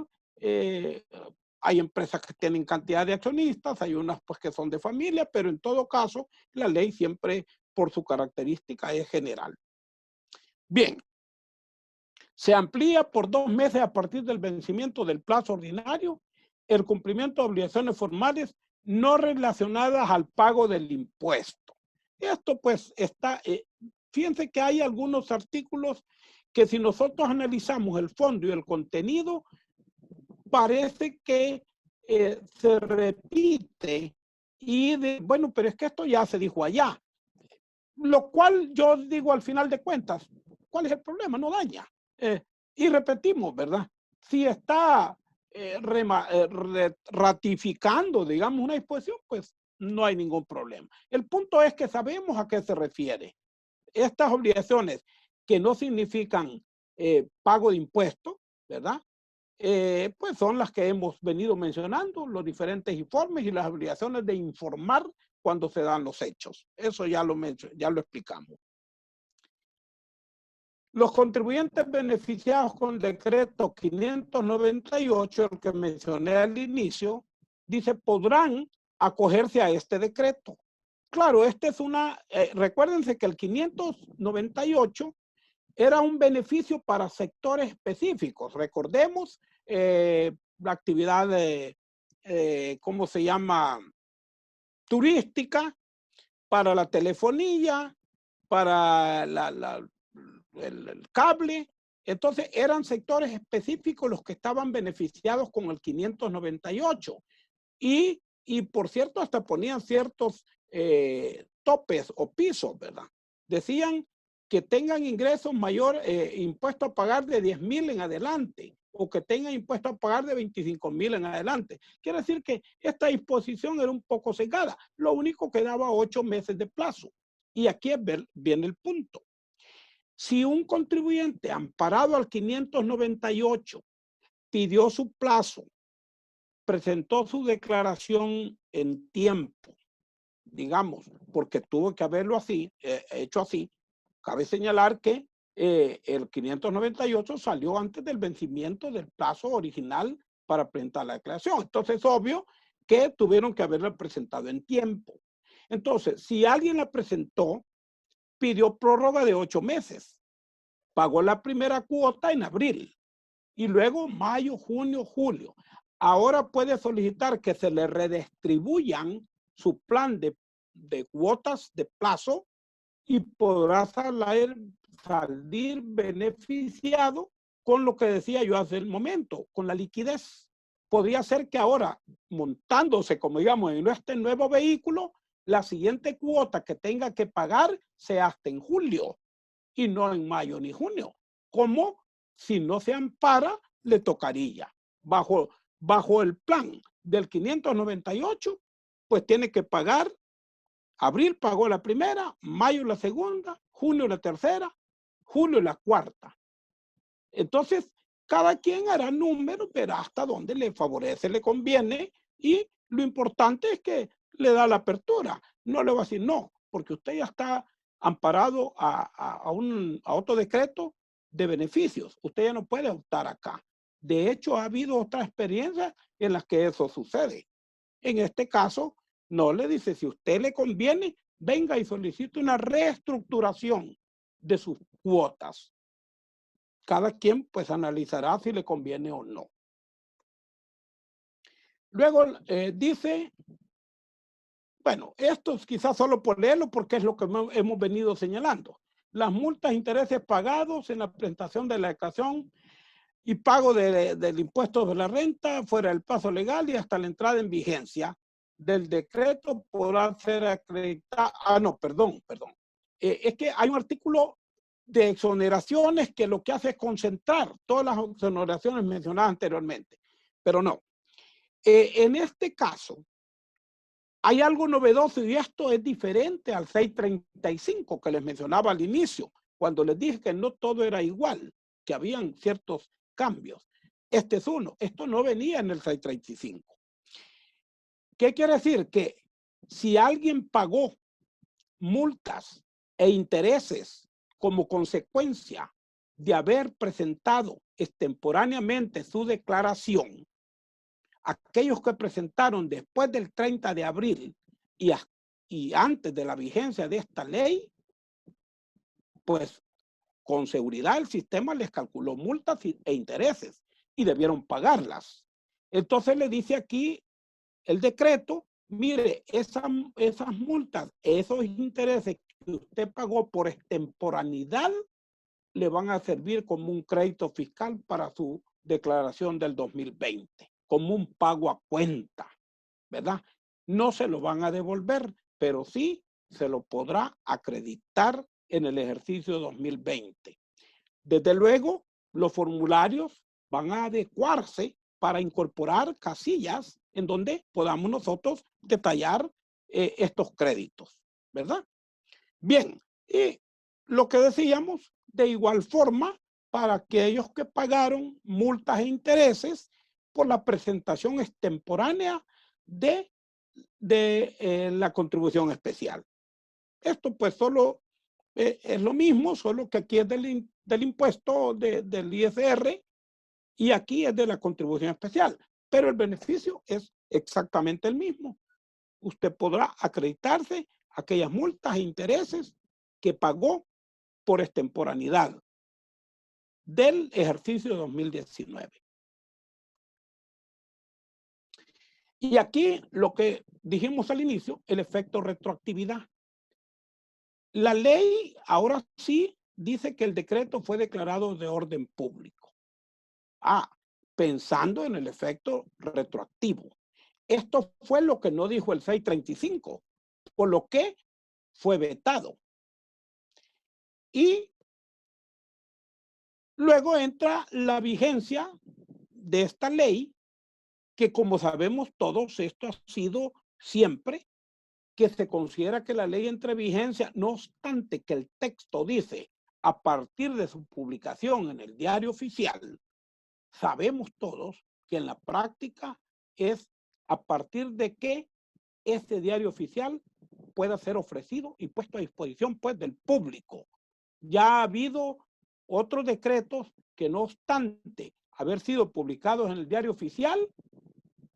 Hay empresas que tienen cantidad de accionistas, hay unas pues que son de familia, pero en todo caso la ley siempre por su característica es general. Bien, se amplía por 2 meses a partir del vencimiento del plazo ordinario el cumplimiento de obligaciones formales no relacionadas al pago del impuesto. Esto pues está, fíjense que hay algunos artículos que si nosotros analizamos el fondo y el contenido, parece que se repite y bueno, pero es que esto ya se dijo allá. Lo cual yo digo al final de cuentas, ¿cuál es el problema? No daña. Y repetimos, ¿verdad? Si está ratificando, digamos, una disposición, pues no hay ningún problema. El punto es que sabemos a qué se refiere. Estas obligaciones que no significan pago de impuestos, ¿verdad? Pues son las que hemos venido mencionando, los diferentes informes y las obligaciones de informar cuando se dan los hechos. Eso ya lo explicamos. Los contribuyentes beneficiados con el decreto 598, el que mencioné al inicio, dice, podrán acogerse a este decreto. Claro, este es recuérdense que el 598 era un beneficio para sectores específicos. Recordemos la actividad ¿cómo se llama? Turística, para la telefonía, para el cable. Entonces eran sectores específicos los que estaban beneficiados con el 598. Y por cierto, hasta ponían ciertos topes o pisos, ¿verdad? Decían que tengan ingresos mayor, impuesto a pagar de 10,000 en adelante, o que tengan impuesto a pagar de 25,000 en adelante. Quiere decir que esta disposición era un poco cegada, lo único que daba 8 meses de plazo. Y aquí viene el punto. Si un contribuyente amparado al 598 pidió su plazo, presentó su declaración en tiempo, digamos, porque tuvo que haberlo hecho así, cabe señalar que el 598 salió antes del vencimiento del plazo original para presentar la declaración. Entonces es obvio que tuvieron que haberla presentado en tiempo. Entonces, si alguien la presentó, pidió prórroga de 8 meses, pagó la primera cuota en abril y luego mayo, junio, julio. Ahora puede solicitar que se le redistribuyan su plan de cuotas de plazo y podrá salir beneficiado con lo que decía yo hace el momento, con la liquidez. Podría ser que ahora, montándose, como digamos, en este nuevo vehículo, la siguiente cuota que tenga que pagar sea hasta en julio y no en mayo ni junio. Como si no se ampara, le tocaría. Bajo el plan del 598, pues tiene que pagar. Abril pagó la primera, mayo la segunda, junio la tercera, julio la cuarta. Entonces, cada quien hará números, verá hasta dónde le favorece, le conviene, y lo importante es que le da la apertura. No le va a decir no, porque usted ya está amparado a otro decreto de beneficios. Usted ya no puede optar acá. De hecho, ha habido otras experiencias en las que eso sucede. En este caso, no le dice, si a usted le conviene, venga y solicite una reestructuración de sus cuotas. Cada quien pues analizará si le conviene o no. Luego dice, bueno, esto es quizás solo por leerlo porque es lo que hemos venido señalando. Las multas e intereses pagados en la presentación de la declaración y pago del impuesto de la renta fuera del plazo legal y hasta la entrada en vigencia del decreto podrá ser acreditado. Ah, no, perdón. Es que hay un artículo de exoneraciones que lo que hace es concentrar todas las exoneraciones mencionadas anteriormente, pero no. En este caso, hay algo novedoso y esto es diferente al 635 que les mencionaba al inicio, cuando les dije que no todo era igual, que habían ciertos cambios. Este es uno, esto no venía en el 635. ¿Qué quiere decir? Que si alguien pagó multas e intereses como consecuencia de haber presentado extemporáneamente su declaración, aquellos que presentaron después del 30 de abril y antes de la vigencia de esta ley, pues con seguridad el sistema les calculó multas e intereses y debieron pagarlas. Entonces le dice aquí el decreto, mire, esas multas, esos intereses que usted pagó por extemporaneidad, le van a servir como un crédito fiscal para su declaración del 2020, como un pago a cuenta, ¿verdad? No se lo van a devolver, pero sí se lo podrá acreditar en el ejercicio 2020. Desde luego, los formularios van a adecuarse para incorporar casillas en donde podamos nosotros detallar estos créditos, ¿verdad? Bien, y lo que decíamos, de igual forma, para aquellos que pagaron multas e intereses por la presentación extemporánea de la contribución especial. Esto pues solo es lo mismo, solo que aquí es del impuesto del ISR y aquí es de la contribución especial, pero el beneficio es exactamente el mismo. Usted podrá acreditarse aquellas multas e intereses que pagó por extemporaneidad del ejercicio 2019. Y aquí lo que dijimos al inicio, el efecto retroactividad. La ley ahora sí dice que el decreto fue declarado de orden público. Pensando en el efecto retroactivo. Esto fue lo que no dijo el 635, por lo que fue vetado. Y luego entra la vigencia de esta ley, que como sabemos todos, esto ha sido siempre que se considera que la ley entre vigencia, no obstante que el texto dice a partir de su publicación en el Diario Oficial, sabemos todos que en la práctica es a partir de que este diario oficial pueda ser ofrecido y puesto a disposición pues del público. Ya ha habido otros decretos que no obstante haber sido publicados en el diario oficial,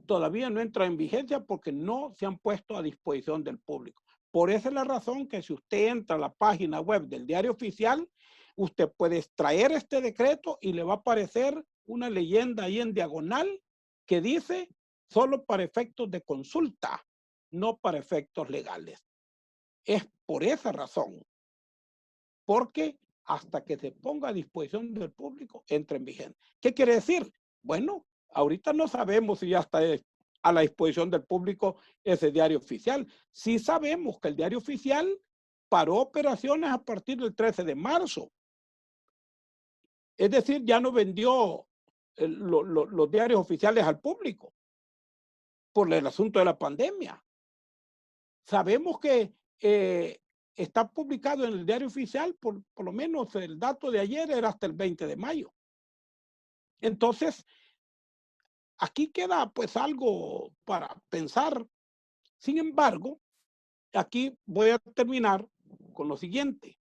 todavía no entran en vigencia porque no se han puesto a disposición del público. Por esa es la razón que si usted entra a la página web del diario oficial, usted puede extraer este decreto y le va a aparecer una leyenda ahí en diagonal que dice solo para efectos de consulta, no para efectos legales. Es por esa razón, porque hasta que se ponga a disposición del público, entra en vigencia. ¿Qué quiere decir? Bueno, ahorita no sabemos si ya está a la disposición del público ese diario oficial. Sí sabemos que el diario oficial paró operaciones a partir del 13 de marzo. Es decir, ya no vendió los diarios oficiales al público por el asunto de la pandemia. Sabemos que está publicado en el diario oficial, por lo menos el dato de ayer era hasta el 20 de mayo. Entonces, aquí queda pues algo para pensar. Sin embargo, aquí voy a terminar con lo siguiente.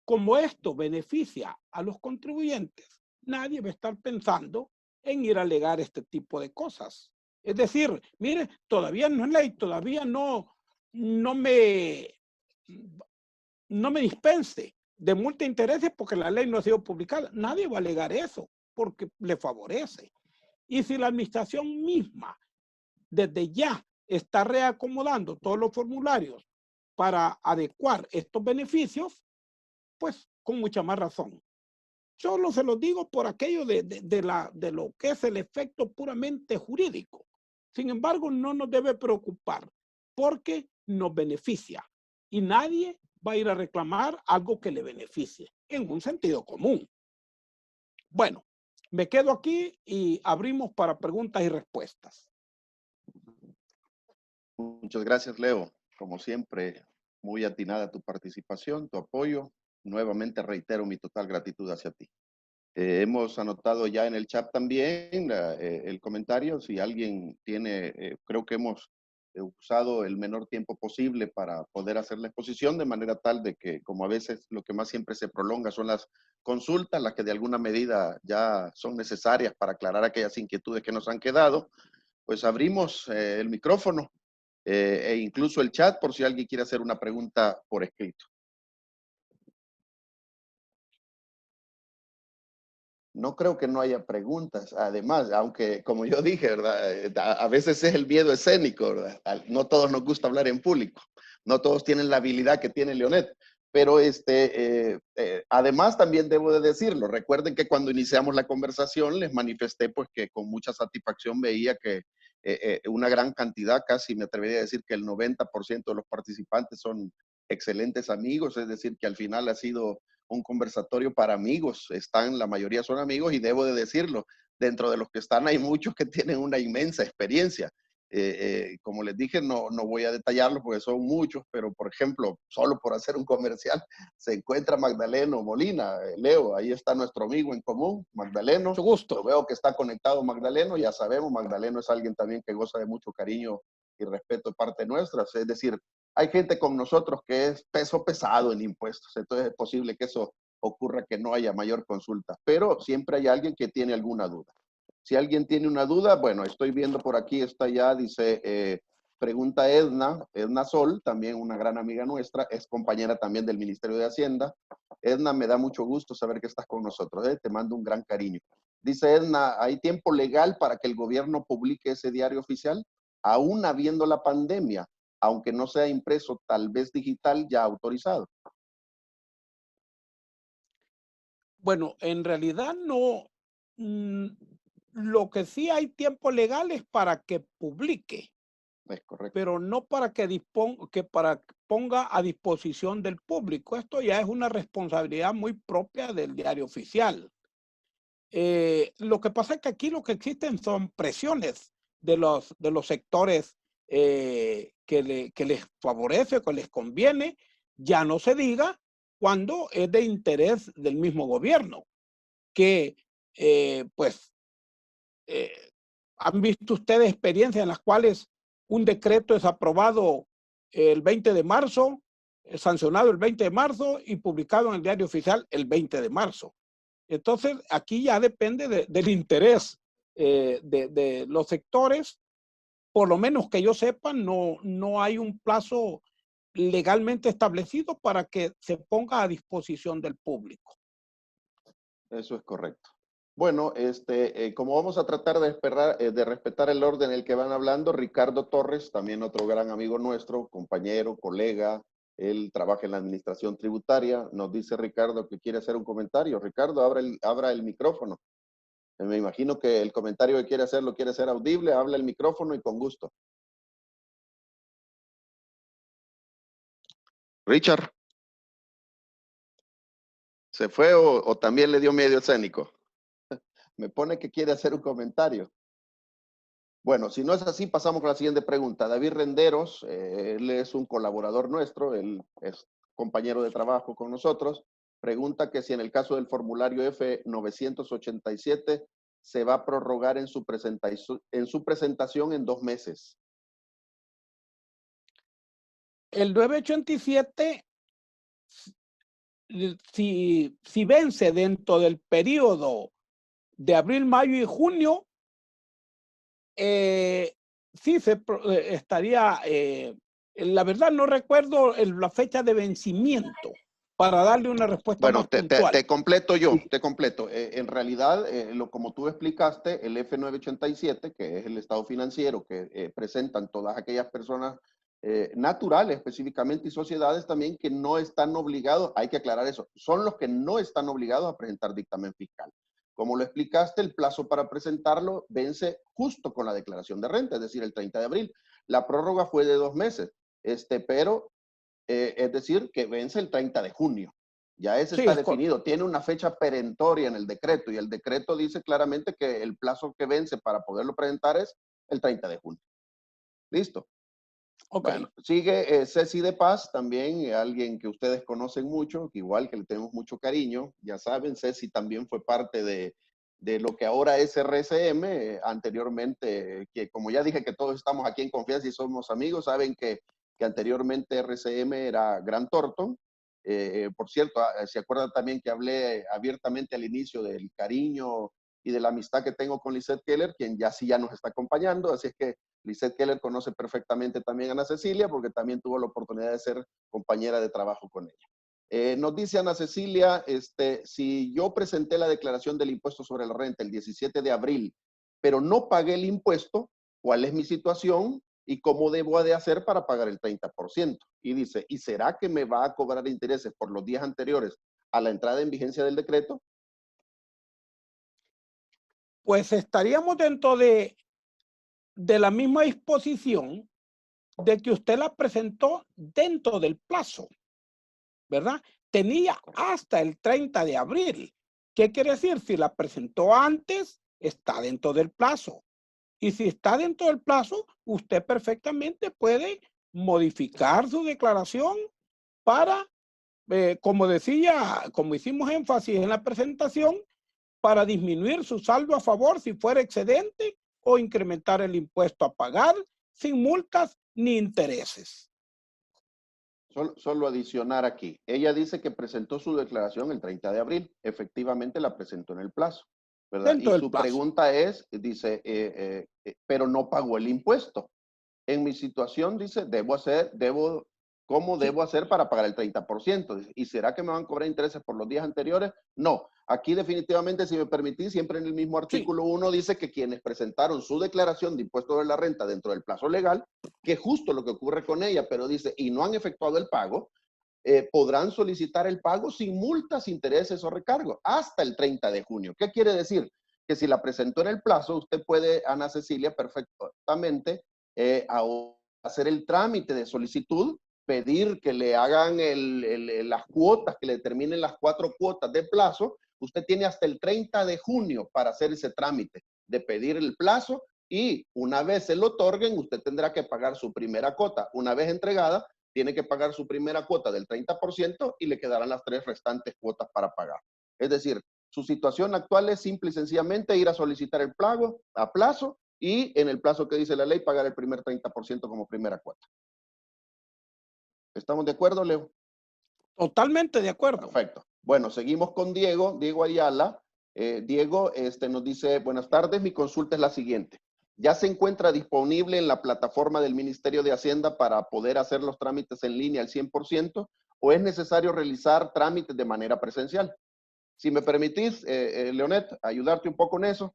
Como esto beneficia a los contribuyentes, nadie va a estar pensando en ir a alegar este tipo de cosas. Es decir, mire, todavía no es ley, todavía no me dispense de multa de intereses porque la ley no ha sido publicada. Nadie va a alegar eso porque le favorece. Y si la administración misma desde ya está reacomodando todos los formularios para adecuar estos beneficios, pues con mucha más razón. Solo se lo digo por aquello de lo que es el efecto puramente jurídico. Sin embargo, no nos debe preocupar porque nos beneficia y nadie va a ir a reclamar algo que le beneficie en un sentido común. Bueno, me quedo aquí y abrimos para preguntas y respuestas. Muchas gracias, Leo. Como siempre, muy atinada tu participación, tu apoyo. Nuevamente reitero mi total gratitud hacia ti. Hemos anotado ya en el chat también el comentario. Si alguien tiene, creo que hemos usado el menor tiempo posible para poder hacer la exposición, de manera tal de que, como a veces lo que más siempre se prolonga son las consultas, las que de alguna medida ya son necesarias para aclarar aquellas inquietudes que nos han quedado, pues abrimos el micrófono e incluso el chat por si alguien quiere hacer una pregunta por escrito. No creo que no haya preguntas. Además, aunque como yo dije, ¿verdad? A veces es el miedo escénico, ¿verdad? No todos nos gusta hablar en público. No todos tienen la habilidad que tiene Leonet. Pero además también debo de decirlo. Recuerden que cuando iniciamos la conversación les manifesté pues que con mucha satisfacción veía que una gran cantidad, casi me atrevería a decir que el 90% de los participantes son excelentes amigos, es decir, que al final ha sido un conversatorio para amigos. La mayoría son amigos y debo de decirlo, dentro de los que están hay muchos que tienen una inmensa experiencia. Como les dije, no voy a detallarlo porque son muchos, pero por ejemplo, solo por hacer un comercial, se encuentra Magdaleno Molina. Leo, ahí está nuestro amigo en común, Magdaleno. Mucho gusto. Lo veo que está conectado Magdaleno, ya sabemos, Magdaleno es alguien también que goza de mucho cariño y respeto de parte nuestra. Es decir, hay gente con nosotros que es peso pesado en impuestos, entonces es posible que eso ocurra, que no haya mayor consulta, pero siempre hay alguien que tiene alguna duda. Si alguien tiene una duda, bueno, estoy viendo por aquí, está ya, dice, pregunta Edna Sol, también una gran amiga nuestra, es compañera también del Ministerio de Hacienda. Edna, me da mucho gusto saber que estás con nosotros, te mando un gran cariño. Dice Edna, ¿hay tiempo legal para que el gobierno publique ese diario oficial? Aún habiendo la pandemia, aunque no sea impreso, tal vez digital ya autorizado. Bueno, en realidad no. Lo que sí hay tiempo legal es para que publique, Es correcto. pero no para que ponga a disposición del público. Esto ya es una responsabilidad muy propia del diario oficial. Lo que pasa es que aquí lo que existen son presiones de los sectores que les favorece o que les conviene, ya no se diga cuando es de interés del mismo gobierno, que pues han visto ustedes experiencias en las cuales un decreto es aprobado el 20 de marzo, sancionado el 20 de marzo y publicado en el diario oficial el 20 de marzo. Entonces, aquí ya depende del interés de los sectores. Por lo menos que yo sepa, no hay un plazo legalmente establecido para que se ponga a disposición del público. Eso es correcto. Bueno, como vamos a tratar de respetar el orden en el que van hablando, Ricardo Torres, también otro gran amigo nuestro, compañero, colega, él trabaja en la administración tributaria. Nos dice Ricardo que quiere hacer un comentario. Ricardo, abra el micrófono. Me imagino que el comentario que quiere hacer lo quiere hacer audible. Habla el micrófono y con gusto. Richard, ¿se fue o también le dio medio escénico? Me pone que quiere hacer un comentario. Bueno, si no es así, pasamos con la siguiente pregunta. David Renderos, él es un colaborador nuestro, él es compañero de trabajo con nosotros. Pregunta que si en el caso del formulario F-987 se va a prorrogar en su presentación en 2 meses. El 987, si vence dentro del periodo de abril, mayo y junio, sí estaría, la verdad no recuerdo la fecha de vencimiento para darle una respuesta más puntual. Te completo yo, te completo. En realidad, como tú explicaste, el F-987, que es el estado financiero que presentan todas aquellas personas naturales específicamente y sociedades también que no están obligados, hay que aclarar eso, son los que no están obligados a presentar dictamen fiscal. Como lo explicaste, el plazo para presentarlo vence justo con la declaración de renta, es decir, el 30 de abril. La prórroga fue de 2 meses, pero es decir, que vence el 30 de junio. Ya ese Sí, está es definido, tiene una fecha perentoria en el decreto y el decreto dice claramente que el plazo que vence para poderlo presentar es el 30 de junio. ¿Listo? ok. Bueno, sigue Ceci de Paz, también alguien que ustedes conocen mucho, que igual que le tenemos mucho cariño. Ya saben, Ceci también fue parte de lo que ahora es RCM. Anteriormente, que como ya dije que todos estamos aquí en confianza y somos amigos, saben que anteriormente RCM era Gran Thornton. Por cierto, se acuerdan también que hablé abiertamente al inicio del cariño y de la amistad que tengo con Lisette Keller, quien ya sí ya nos está acompañando, así es que Lisette Keller conoce perfectamente también a Ana Cecilia porque también tuvo la oportunidad de ser compañera de trabajo con ella. Nos dice Ana Cecilia, si yo presenté la declaración del impuesto sobre la renta el 17 de abril, pero no pagué el impuesto, ¿cuál es mi situación y cómo debo de hacer para pagar el 30%? Y dice, ¿y será que me va a cobrar intereses por los días anteriores a la entrada en vigencia del decreto? Pues estaríamos dentro de la misma disposición de que usted la presentó dentro del plazo, ¿verdad? Tenía hasta el 30 de abril. ¿Qué quiere decir? Si la presentó antes, está dentro del plazo. Y si está dentro del plazo, usted perfectamente puede modificar su declaración para, como decía, como hicimos énfasis en la presentación, para disminuir su saldo a favor si fuera excedente o incrementar el impuesto a pagar sin multas ni intereses. Solo adicionar aquí. Ella dice que presentó su declaración el 30 de abril. Efectivamente la presentó en el plazo, ¿verdad? Dentro Y del su plazo. pregunta es, dice, pero no pagó el impuesto. En mi situación, dice, ¿cómo Sí, debo hacer para pagar el 30%? Dice, ¿y será que me van a cobrar intereses por los días anteriores? No. Aquí definitivamente, si me permitís, siempre en el mismo sí. artículo 1 dice que quienes presentaron su declaración de impuesto de la renta dentro del plazo legal, que es justo lo que ocurre con ella, pero dice, y no han efectuado el pago, podrán solicitar el pago sin multas, intereses o recargos hasta el 30 de junio. ¿Qué quiere decir? Que si la presentó en el plazo, usted puede, Ana Cecilia, perfectamente hacer el trámite de solicitud, pedir que le hagan las cuotas, que le determinen las 4 cuotas de plazo. Usted tiene hasta el 30 de junio para hacer ese trámite de pedir el plazo y una vez se lo otorguen, usted tendrá que pagar su primera cuota. Una vez entregada, tiene que pagar su primera cuota del 30% y le quedarán las 3 restantes cuotas para pagar. Es decir, su situación actual es simple y sencillamente ir a solicitar el pago a plazo y en el plazo que dice la ley pagar el primer 30% como primera cuota. ¿Estamos de acuerdo, Leo? Totalmente de acuerdo. Perfecto. Bueno, seguimos con Diego Ayala. Diego nos dice, buenas tardes, mi consulta es la siguiente. ¿Ya se encuentra disponible en la plataforma del Ministerio de Hacienda para poder hacer los trámites en línea al 100% o es necesario realizar trámites de manera presencial? Si me permitís, Leonet, ayudarte un poco en eso.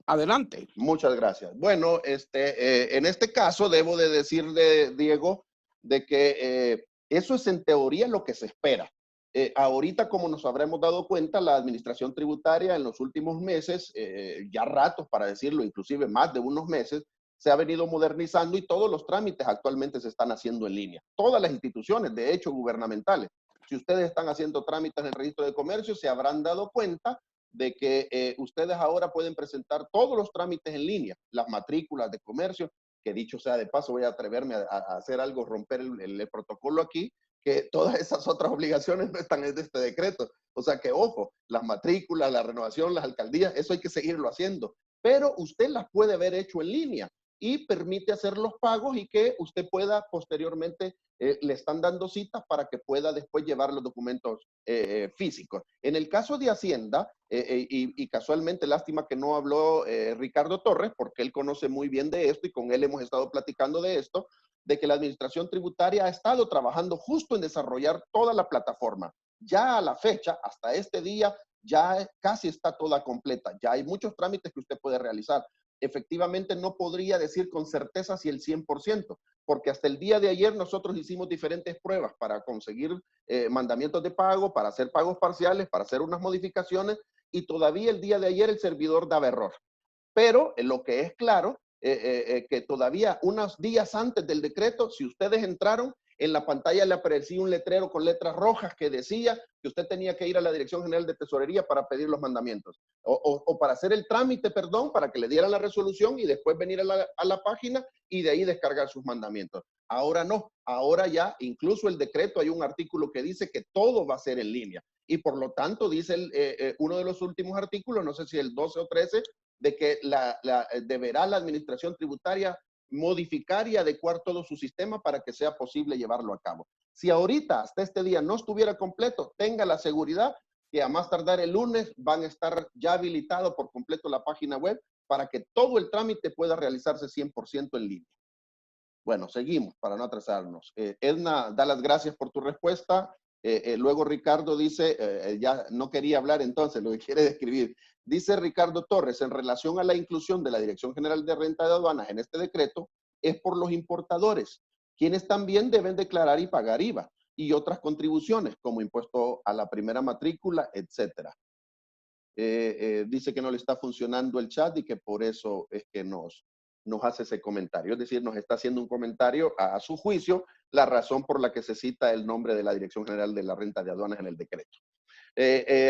Adelante. Muchas gracias. Bueno, en este caso debo de decirle, Diego, de que eso es en teoría lo que se espera. Ahorita, como nos habremos dado cuenta, la administración tributaria en los últimos meses, ya ratos para decirlo, inclusive más de unos meses, se ha venido modernizando y todos los trámites actualmente se están haciendo en línea. Todas las instituciones, de hecho, gubernamentales. Si ustedes están haciendo trámites en el registro de comercio, se habrán dado cuenta de que ustedes ahora pueden presentar todos los trámites en línea, las matrículas de comercio, que dicho sea de paso, voy a atreverme a hacer algo, romper el protocolo aquí, que todas esas otras obligaciones no están en este decreto. O sea que, ojo, las matrículas, la renovación, las alcaldías, eso hay que seguirlo haciendo. Pero usted las puede haber hecho en línea y permite hacer los pagos y que usted pueda posteriormente, le están dando citas para que pueda después llevar los documentos físicos. En el caso de Hacienda, y casualmente, lástima que no habló Ricardo Torres, porque él conoce muy bien de esto y con él hemos estado platicando de esto, de que la administración tributaria ha estado trabajando justo en desarrollar toda la plataforma. Ya a la fecha, hasta este día, ya casi está toda completa. Ya hay muchos trámites que usted puede realizar. Efectivamente, no podría decir con certeza si el 100%, porque hasta el día de ayer nosotros hicimos diferentes pruebas para conseguir mandamientos de pago, para hacer pagos parciales, para hacer unas modificaciones, y todavía el día de ayer el servidor daba error. Pero lo que es claro que todavía unos días antes del decreto, si ustedes entraron, en la pantalla le aparecía un letrero con letras rojas que decía que usted tenía que ir a la Dirección General de Tesorería para pedir los mandamientos. O para hacer el trámite, perdón, para que le dieran la resolución y después venir a la página y de ahí descargar sus mandamientos. Ahora no, ahora ya incluso el decreto, hay un artículo que dice que todo va a ser en línea. Y por lo tanto, dice uno de los últimos artículos, no sé si el 12 o 13, de que deberá la administración tributaria modificar y adecuar todo su sistema para que sea posible llevarlo a cabo. Si ahorita, hasta este día, no estuviera completo, tenga la seguridad que a más tardar el lunes van a estar ya habilitado por completo la página web para que todo el trámite pueda realizarse 100% en línea. Bueno, seguimos para no atrasarnos. Edna, da las gracias por tu respuesta. Luego Ricardo dice, ya no quería hablar entonces, lo que quiere describir. Dice Ricardo Torres, en relación a la inclusión de la Dirección General de Renta de Aduanas en este decreto, es por los importadores, quienes también deben declarar y pagar IVA y otras contribuciones, como impuesto a la primera matrícula, etcétera. Dice que no le está funcionando el chat y que por eso es que nos hace ese comentario. Es decir, nos está haciendo un comentario a su juicio, la razón por la que se cita el nombre de la Dirección General de la Renta de Aduanas en el decreto.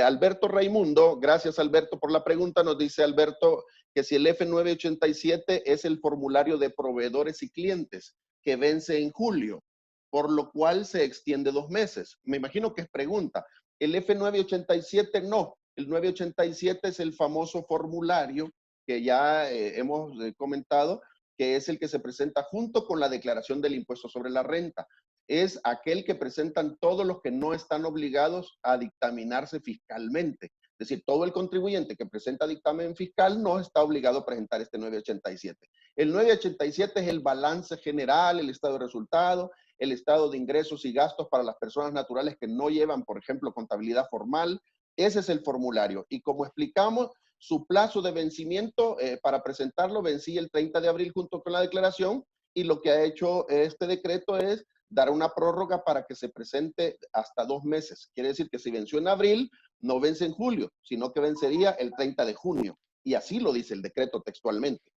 Alberto Raimundo, gracias Alberto por la pregunta, nos dice Alberto que si el F987 es el formulario de proveedores y clientes que vence en julio, por lo cual se extiende 2 meses. Me imagino que es pregunta. El F987 no, el 987 es el famoso formulario que ya hemos comentado, que es el que se presenta junto con la declaración del impuesto sobre la renta. Es aquel que presentan todos los que no están obligados a dictaminarse fiscalmente. Es decir, todo el contribuyente que presenta dictamen fiscal no está obligado a presentar este 987. El 987 es el balance general, el estado de resultado, el estado de ingresos y gastos para las personas naturales que no llevan, por ejemplo, contabilidad formal. Ese es el formulario. Y como explicamos, su plazo de vencimiento para presentarlo vencía el 30 de abril junto con la declaración, y lo que ha hecho este decreto es dar una prórroga para que se presente hasta 2 meses. Quiere decir que si venció en abril, no vence en julio, sino que vencería el 30 de junio. Y así lo dice el decreto textualmente.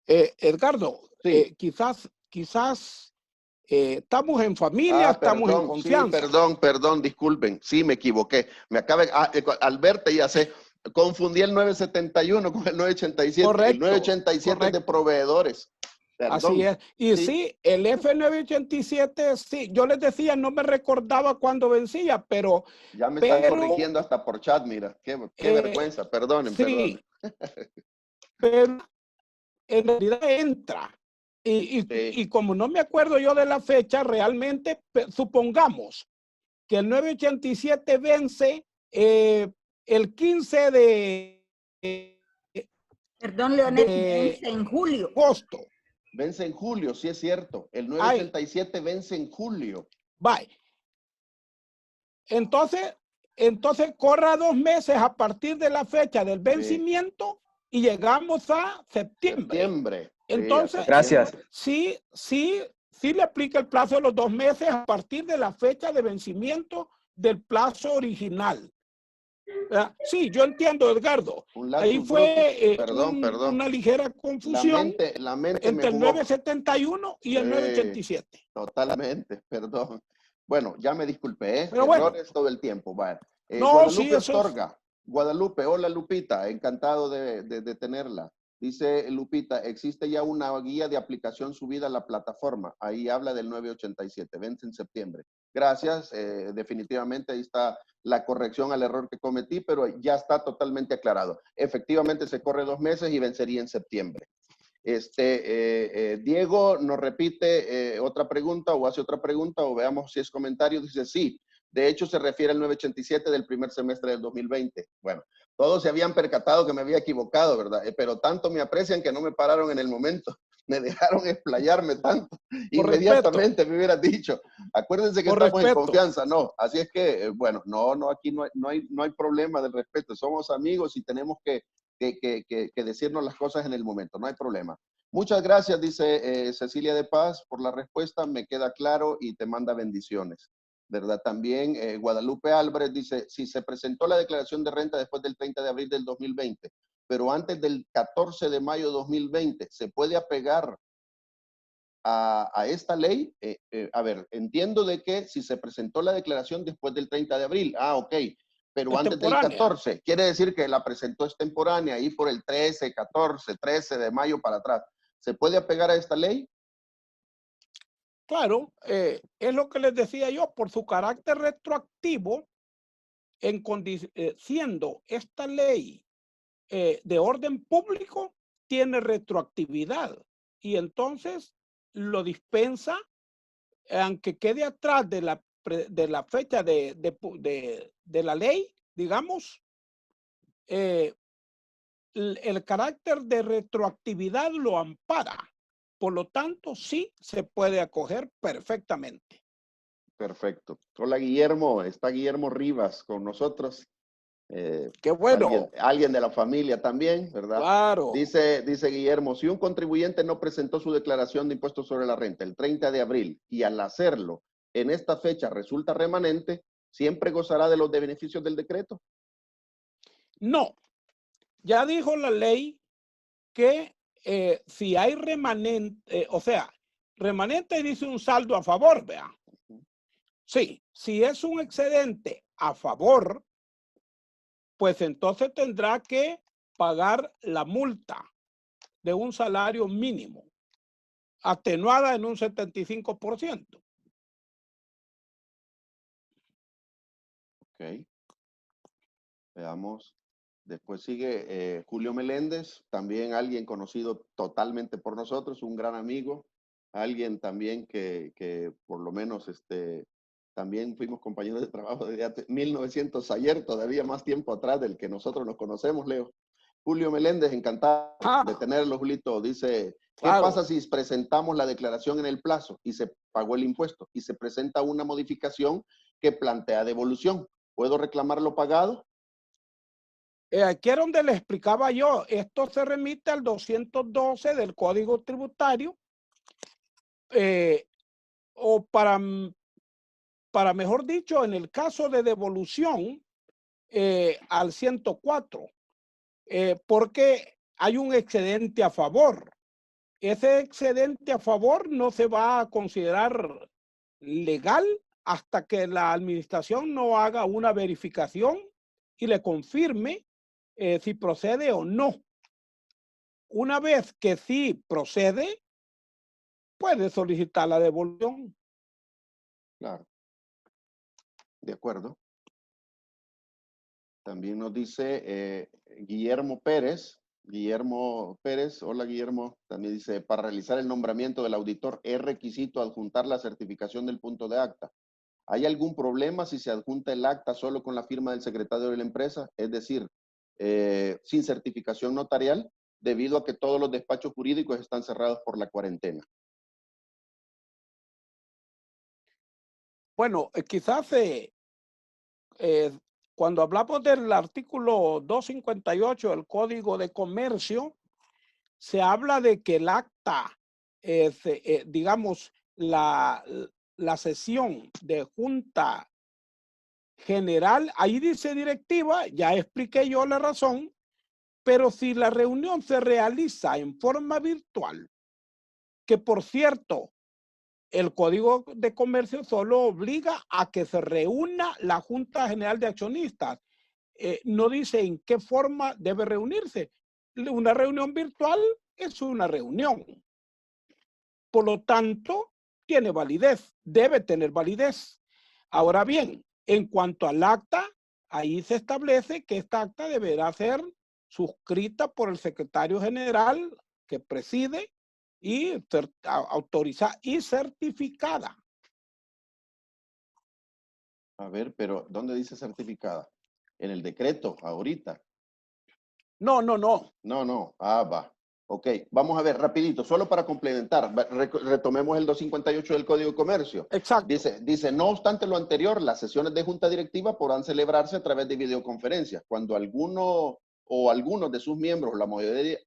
Edgardo, sí. quizás estamos en familia, estamos en confianza. Sí, perdón, disculpen. Sí, me equivoqué. Al verte ya sé, confundí el 971 con el 987. Correcto, el 987 correcto. Es de proveedores. Perdón. Así es. Y sí, el F987, sí, yo les decía, no me recordaba cuándo vencía, pero... Ya me están corrigiendo hasta por chat, mira. Qué vergüenza, perdonen, sí, pero en realidad entra. Sí. Y como no me acuerdo yo de la fecha, realmente, supongamos que el 987 vence el 15 de... Perdón, Leonel, vence en julio. Agosto. Vence en julio, sí es cierto. El 987 vence en julio. Bye. Entonces corra 2 meses a partir de la fecha del vencimiento, sí. Y llegamos a septiembre. Entonces, gracias. Sí le aplica el plazo de los 2 meses a partir de la fecha de vencimiento del plazo original. Sí, yo entiendo, Edgardo. Ahí fue una ligera confusión la mente entre el 971 y el 987. Totalmente, perdón. Bueno, ya me disculpé, ¿eh? Pero Errores bueno, todo el tiempo. Vale. No, Guadalupe sí, Astorga. Guadalupe, hola Lupita, encantado de tenerla. Dice Lupita, existe ya una guía de aplicación subida a la plataforma. Ahí habla del 987, vence en septiembre. Gracias, definitivamente ahí está la corrección al error que cometí, pero ya está totalmente aclarado. Efectivamente se corre 2 meses y vencería en septiembre. Diego nos repite otra pregunta o hace otra pregunta o veamos si es comentario. Dice, sí, de hecho se refiere al 987 del primer semestre del 2020. Bueno, todos se habían percatado que me había equivocado, ¿verdad? Pero tanto me aprecian que no me pararon en el momento. Me dejaron explayarme tanto. Inmediatamente me hubieras dicho. Acuérdense que estamos en confianza. No, así es que, bueno, aquí no hay problema del respeto. Somos amigos y tenemos que decirnos las cosas en el momento. No hay problema. Muchas gracias, dice Cecilia de Paz, por la respuesta. Me queda claro y te manda bendiciones. ¿Verdad? También Guadalupe Álvarez dice, si se presentó la declaración de renta después del 30 de abril del 2020, pero antes del 14 de mayo de 2020, ¿se puede apegar a esta ley? A ver, entiendo de que si se presentó la declaración después del 30 de abril, ok, pero Es antes del temporánea. 14, quiere decir que la presentó extemporánea, ahí por el 13, 14, 13 de mayo para atrás. ¿Se puede apegar a esta ley? Claro, es lo que les decía yo, por su carácter retroactivo, siendo esta ley de orden público, tiene retroactividad y entonces lo dispensa, aunque quede atrás de la fecha de la ley, digamos, el carácter de retroactividad lo ampara. Por lo tanto, sí se puede acoger perfectamente. Perfecto. Hola Guillermo, está Guillermo Rivas con nosotros. Qué bueno. Alguien de la familia también, ¿verdad? Claro. Dice Guillermo, si un contribuyente no presentó su declaración de impuestos sobre la renta el 30 de abril y al hacerlo en esta fecha resulta remanente, ¿siempre gozará de los beneficios del decreto? No, ya dijo la ley que si hay remanente, o sea, remanente dice un saldo a favor, vea. Sí, si es un excedente a favor, pues entonces tendrá que pagar la multa de un salario mínimo, atenuada en un 75%. Ok, veamos. Después sigue Julio Meléndez, también alguien conocido totalmente por nosotros, un gran amigo, alguien también que por lo menos también fuimos compañeros de trabajo desde 1900, ayer, todavía más tiempo atrás del que nosotros nos conocemos, Leo. Julio Meléndez, encantado de tenerlo, Julito. Dice, ¿qué pasa si presentamos la declaración en el plazo y se pagó el impuesto y se presenta una modificación que plantea devolución? ¿Puedo reclamar lo pagado? Aquí es donde le explicaba yo, esto se remite al 212 del Código Tributario, o para mejor dicho, en el caso de devolución, al 104, porque hay un excedente a favor. Ese excedente a favor no se va a considerar legal hasta que la administración no haga una verificación y le confirme si procede o no. Una vez que sí procede, puede solicitar la devolución. Claro. De acuerdo. También nos dice Guillermo Pérez. Guillermo Pérez, hola Guillermo, también dice, para realizar el nombramiento del auditor es requisito adjuntar la certificación del punto de acta. ¿Hay algún problema si se adjunta el acta solo con la firma del secretario de la empresa? Es decir, sin certificación notarial, debido a que todos los despachos jurídicos están cerrados por la cuarentena. Bueno, quizás cuando hablamos del artículo 258 del Código de Comercio, se habla de que el acta, digamos, la sesión de junta general, ahí dice directiva, ya expliqué yo la razón, pero si la reunión se realiza en forma virtual, que por cierto, el Código de Comercio solo obliga a que se reúna la Junta General de Accionistas. No dice en qué forma debe reunirse. Una reunión virtual es una reunión. Por lo tanto, tiene validez, debe tener validez. Ahora bien, en cuanto al acta, ahí se establece que esta acta deberá ser suscrita por el secretario general que preside y autorizada y certificada. A ver, pero ¿dónde dice certificada? En el decreto, ahorita. No, no, no. No. Va. Ok, vamos a ver rapidito, solo para complementar. Retomemos el 258 del Código de Comercio. Exacto. Dice, no obstante lo anterior, las sesiones de junta directiva podrán celebrarse a través de videoconferencias, cuando alguno o algunos de sus miembros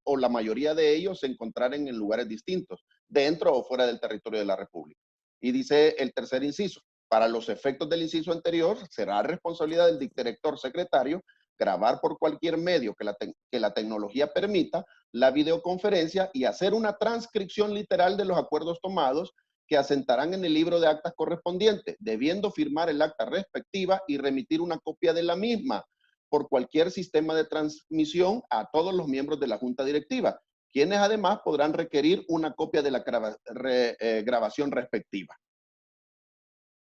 o la mayoría de ellos se encontraren en lugares distintos, dentro o fuera del territorio de la República. Y dice el tercer inciso, para los efectos del inciso anterior, será responsabilidad del director secretario grabar por cualquier medio que la tecnología permita la videoconferencia y hacer una transcripción literal de los acuerdos tomados que asentarán en el libro de actas correspondiente, debiendo firmar el acta respectiva y remitir una copia de la misma por cualquier sistema de transmisión a todos los miembros de la junta directiva, quienes además podrán requerir una copia de la grabación respectiva.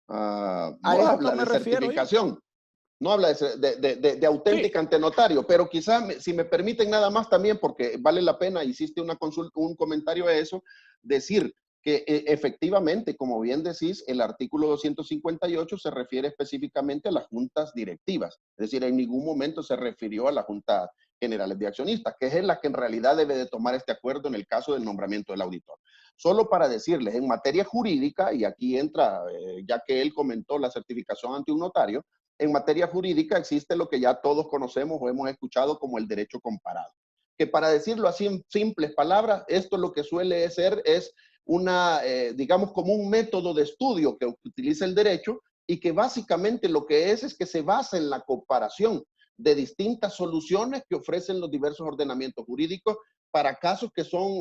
A No eso habla que me de refiero yo. certificación, no habla de auténtica ante notario, pero quizás, si me permiten nada más también, porque vale la pena, hiciste una consulta, un comentario a eso, decir que efectivamente, como bien decís, el artículo 258 se refiere específicamente a las juntas directivas, es decir, en ningún momento se refirió a la junta generales de accionistas, que es la que en realidad debe de tomar este acuerdo en el caso del nombramiento del auditor. Solo para decirles, en materia jurídica, y aquí entra, ya que él comentó la certificación ante un notario, en materia jurídica existe lo que ya todos conocemos o hemos escuchado como el derecho comparado. Que para decirlo así en simples palabras, esto lo que suele ser es una, digamos, como un método de estudio que utiliza el derecho y que básicamente lo que es que se basa en la comparación de distintas soluciones que ofrecen los diversos ordenamientos jurídicos para casos que son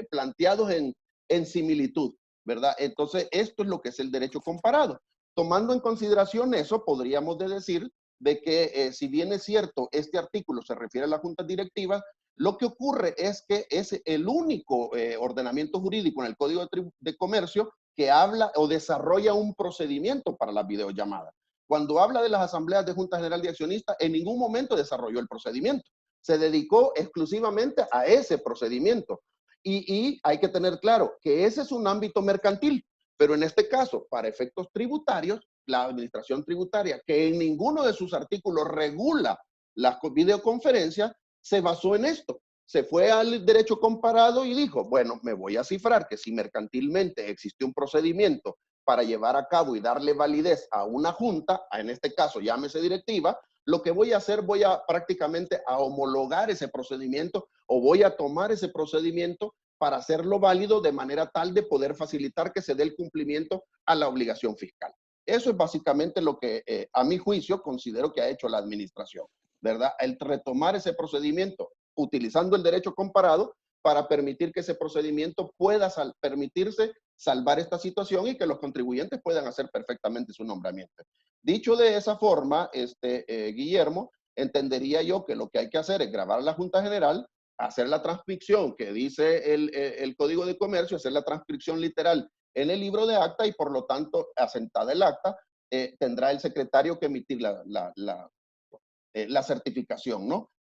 planteados en similitud, ¿verdad? Entonces, esto es lo que es el derecho comparado. Tomando en consideración eso, podríamos decir de que si bien es cierto, este artículo se refiere a la junta directiva, lo que ocurre es que es el único ordenamiento jurídico en el Código de Comercio que habla o desarrolla un procedimiento para las videollamadas. Cuando habla de las asambleas de Junta General de Accionistas, en ningún momento desarrolló el procedimiento. Se dedicó exclusivamente a ese procedimiento. Y hay que tener claro que ese es un ámbito mercantil, pero en este caso, para efectos tributarios, la administración tributaria, que en ninguno de sus artículos regula las videoconferencias, se basó en esto. Se fue al derecho comparado y dijo, bueno, me voy a cifrar que si mercantilmente existe un procedimiento para llevar a cabo y darle validez a una junta, en este caso llámese directiva, lo que voy a hacer, voy a prácticamente a homologar ese procedimiento o voy a tomar ese procedimiento para hacerlo válido de manera tal de poder facilitar que se dé el cumplimiento a la obligación fiscal. Eso es básicamente lo que a mi juicio considero que ha hecho la administración, ¿verdad? El retomar ese procedimiento utilizando el derecho comparado para permitir que ese procedimiento pueda permitirse salvar esta situación y que los contribuyentes puedan hacer perfectamente su nombramiento. Dicho de esa forma, Guillermo, entendería yo que lo que hay que hacer es grabar a la Junta General, hacer la transcripción que dice el Código de Comercio, hacer la transcripción literal en el libro de acta y por lo tanto, asentada el acta, tendrá el secretario que emitir la certificación, ¿no?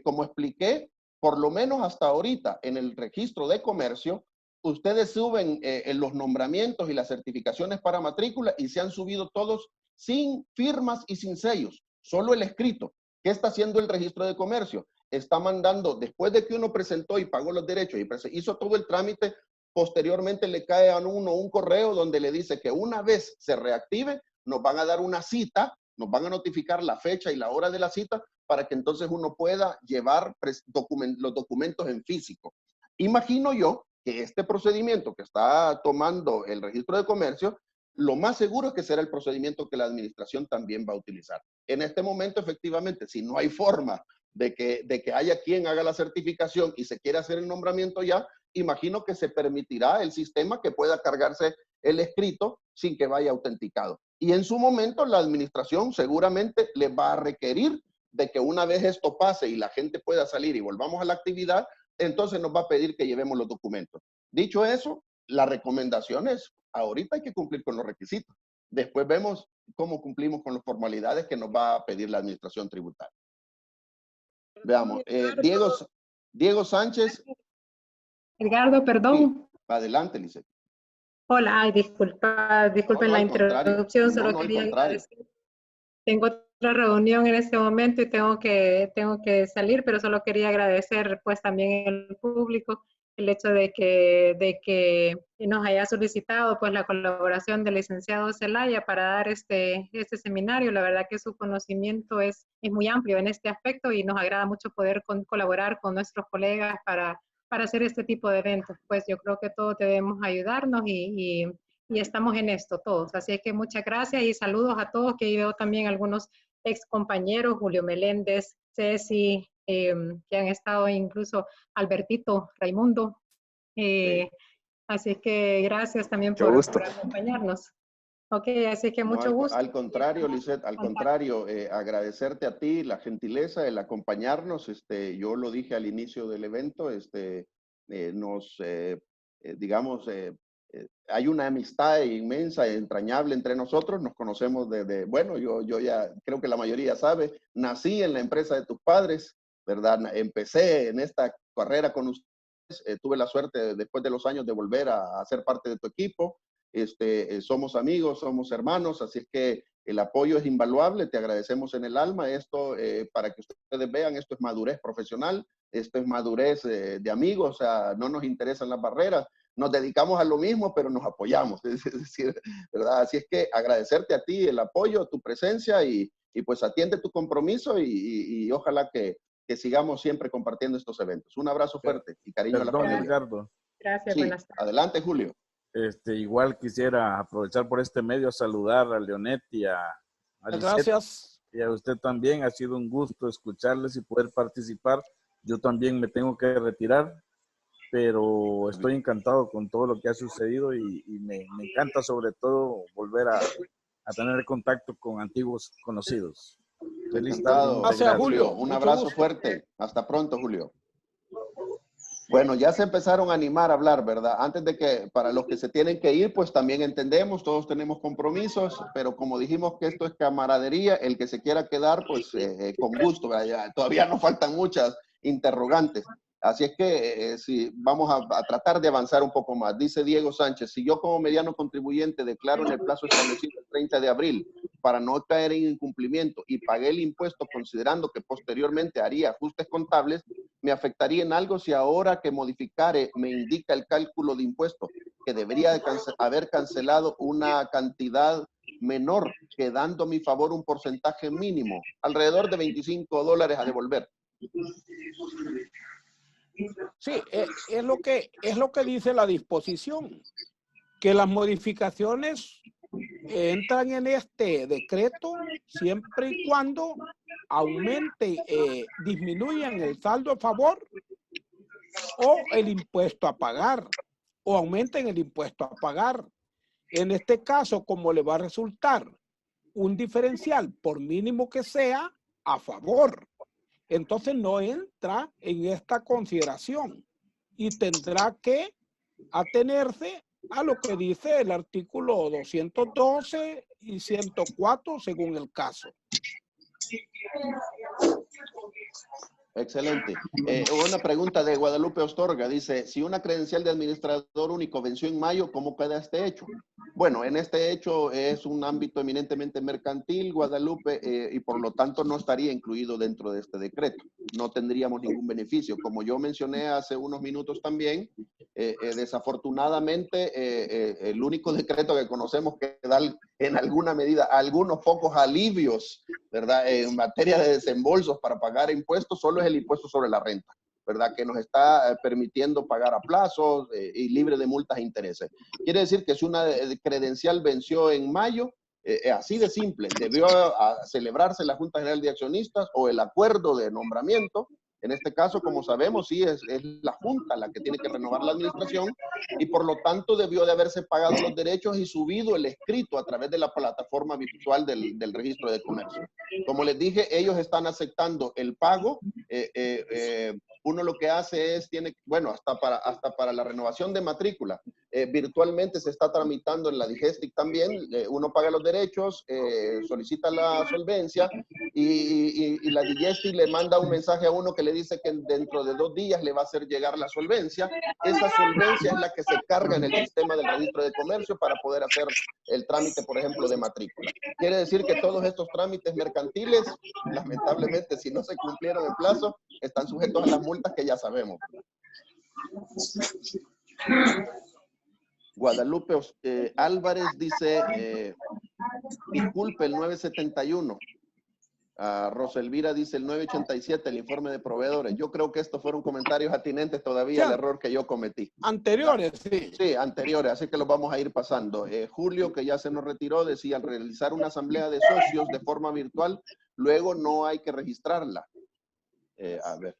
Como expliqué, por lo menos hasta ahorita en el registro de comercio, ustedes suben los nombramientos y las certificaciones para matrícula y se han subido todos sin firmas y sin sellos, solo el escrito. ¿Qué está haciendo el registro de comercio? Está mandando, después de que uno presentó y pagó los derechos y hizo todo el trámite, posteriormente le cae a uno un correo donde le dice que una vez se reactive, nos van a dar una cita, nos van a notificar la fecha y la hora de la cita para que entonces uno pueda llevar los documentos en físico. Imagino yo que este procedimiento que está tomando el registro de comercio, lo más seguro es que será el procedimiento que la administración también va a utilizar. En este momento, efectivamente, si no hay forma de que haya quien haga la certificación y se quiera hacer el nombramiento ya, imagino que se permitirá el sistema que pueda cargarse el escrito sin que vaya autenticado. Y en su momento la administración seguramente le va a requerir de que una vez esto pase y la gente pueda salir y volvamos a la actividad, entonces nos va a pedir que llevemos los documentos. Dicho eso, la recomendación es, ahorita hay que cumplir con los requisitos. Después vemos cómo cumplimos con las formalidades que nos va a pedir la administración tributaria. Veamos, Diego Sánchez. Edgardo, perdón. Sí, adelante, Lisette. Hola, ay, disculpen No, la al contrario. introducción, solo quería agradecer. Tengo otra reunión en este momento y tengo que salir, pero solo quería agradecer pues también al público el hecho de que nos haya solicitado pues la colaboración del licenciado Zelaya para dar este seminario. La verdad que su conocimiento es muy amplio en este aspecto y nos agrada mucho poder colaborar con nuestros colegas para hacer este tipo de eventos. Pues yo creo que todos debemos ayudarnos y estamos en esto todos. Así que muchas gracias y saludos a todos, que veo también algunos ex compañeros, Julio Meléndez, Ceci, que han estado incluso Albertito, Raimundo. Así que gracias también por acompañarnos. Ok, así que mucho gusto. Al contrario, Lisette, al contrario, agradecerte a ti la gentileza, el acompañarnos. Yo lo dije al inicio del evento, digamos, hay una amistad inmensa, entrañable entre nosotros. Nos conocemos desde, bueno, yo ya creo que la mayoría sabe, nací en la empresa de tus padres, ¿verdad? Empecé en esta carrera con ustedes, tuve la suerte después de los años de volver a ser parte de tu equipo. Somos amigos, somos hermanos, así es que el apoyo es invaluable, te agradecemos en el alma. Esto, para que ustedes vean, esto es madurez profesional, esto es madurez de amigos, o sea, no nos interesan las barreras, nos dedicamos a lo mismo, pero nos apoyamos, es decir, ¿verdad? Así es que agradecerte a ti el apoyo, tu presencia y pues atiende tu compromiso y ojalá que sigamos siempre compartiendo estos eventos. Un abrazo fuerte y cariño a la familia. Edgardo. Gracias, Sí, buenas tardes. adelante, Julio. Igual quisiera aprovechar por este medio a saludar a Leonet y a Lisette. Gracias. Y a usted también, ha sido un gusto escucharles y poder participar. Yo también me tengo que retirar, pero estoy encantado con todo lo que ha sucedido y me encanta sobre todo volver a tener contacto con antiguos conocidos. Feliz tarde. Gracias, Julio. Un abrazo fuerte. Hasta pronto, Julio. Bueno, ya se empezaron a animar a hablar, ¿verdad? Antes de que, para los que se tienen que ir, pues también entendemos, todos tenemos compromisos, pero como dijimos que esto es camaradería, el que se quiera quedar, pues con gusto, ¿verdad? Todavía nos faltan muchas interrogantes. Así es que si vamos a tratar de avanzar un poco más. Dice Diego Sánchez, si yo como mediano contribuyente declaro en el plazo establecido el 30 de abril para no caer en incumplimiento y pagué el impuesto considerando que posteriormente haría ajustes contables, ¿me afectaría en algo si ahora que modificare me indica el cálculo de impuesto que debería haber cancelado una cantidad menor, quedando a mi favor un porcentaje mínimo, alrededor de $25 a devolver? Sí, es lo que dice la disposición, que las modificaciones entran en este decreto siempre y cuando disminuyan el saldo a favor o el impuesto a pagar, o aumenten el impuesto a pagar. En este caso, como le va a resultar un diferencial, por mínimo que sea, a favor, entonces no entra en esta consideración y tendrá que atenerse a lo que dice el artículo 212 y 104 según el caso. Excelente. Una pregunta de Guadalupe Ostorga. Dice, si una credencial de administrador único venció en mayo, ¿cómo queda este hecho? Bueno, en este hecho es un ámbito eminentemente mercantil, Guadalupe, y por lo tanto no estaría incluido dentro de este decreto. No tendríamos ningún beneficio. Como yo mencioné hace unos minutos también, desafortunadamente el único decreto que conocemos que da en alguna medida algunos pocos alivios, ¿verdad? En materia de desembolsos para pagar impuestos, solo es el impuesto sobre la renta, ¿verdad? Que nos está permitiendo pagar a plazos y libre de multas e intereses. Quiere decir que si una credencial venció en mayo, así de simple, debió celebrarse la Junta General de Accionistas o el acuerdo de nombramiento. En este caso, como sabemos, sí es la Junta la que tiene que renovar la administración y por lo tanto debió de haberse pagado los derechos y subido el escrito a través de la plataforma virtual del registro de comercio. Como les dije, ellos están aceptando el pago. Uno lo que hace es, hasta para la renovación de matrícula, virtualmente se está tramitando en la Digestic también. Uno paga los derechos, solicita la solvencia y la Digestic le manda un mensaje a uno que le dice que dentro de 2 días le va a hacer llegar la solvencia. Esa solvencia es la que se carga en el sistema del registro de comercio para poder hacer el trámite, por ejemplo, de matrícula. Quiere decir que todos estos trámites mercantiles, lamentablemente, si no se cumplieron el plazo, están sujetos a las multas que ya sabemos. Guadalupe Álvarez dice, disculpe, el 971. Roselvira dice el 987, el informe de proveedores. Yo creo que estos fueron comentarios atinentes todavía al error que yo cometí. Anteriores, sí. Sí, anteriores, así que los vamos a ir pasando. Julio, que ya se nos retiró, decía, al realizar una asamblea de socios de forma virtual, luego no hay que registrarla. A ver,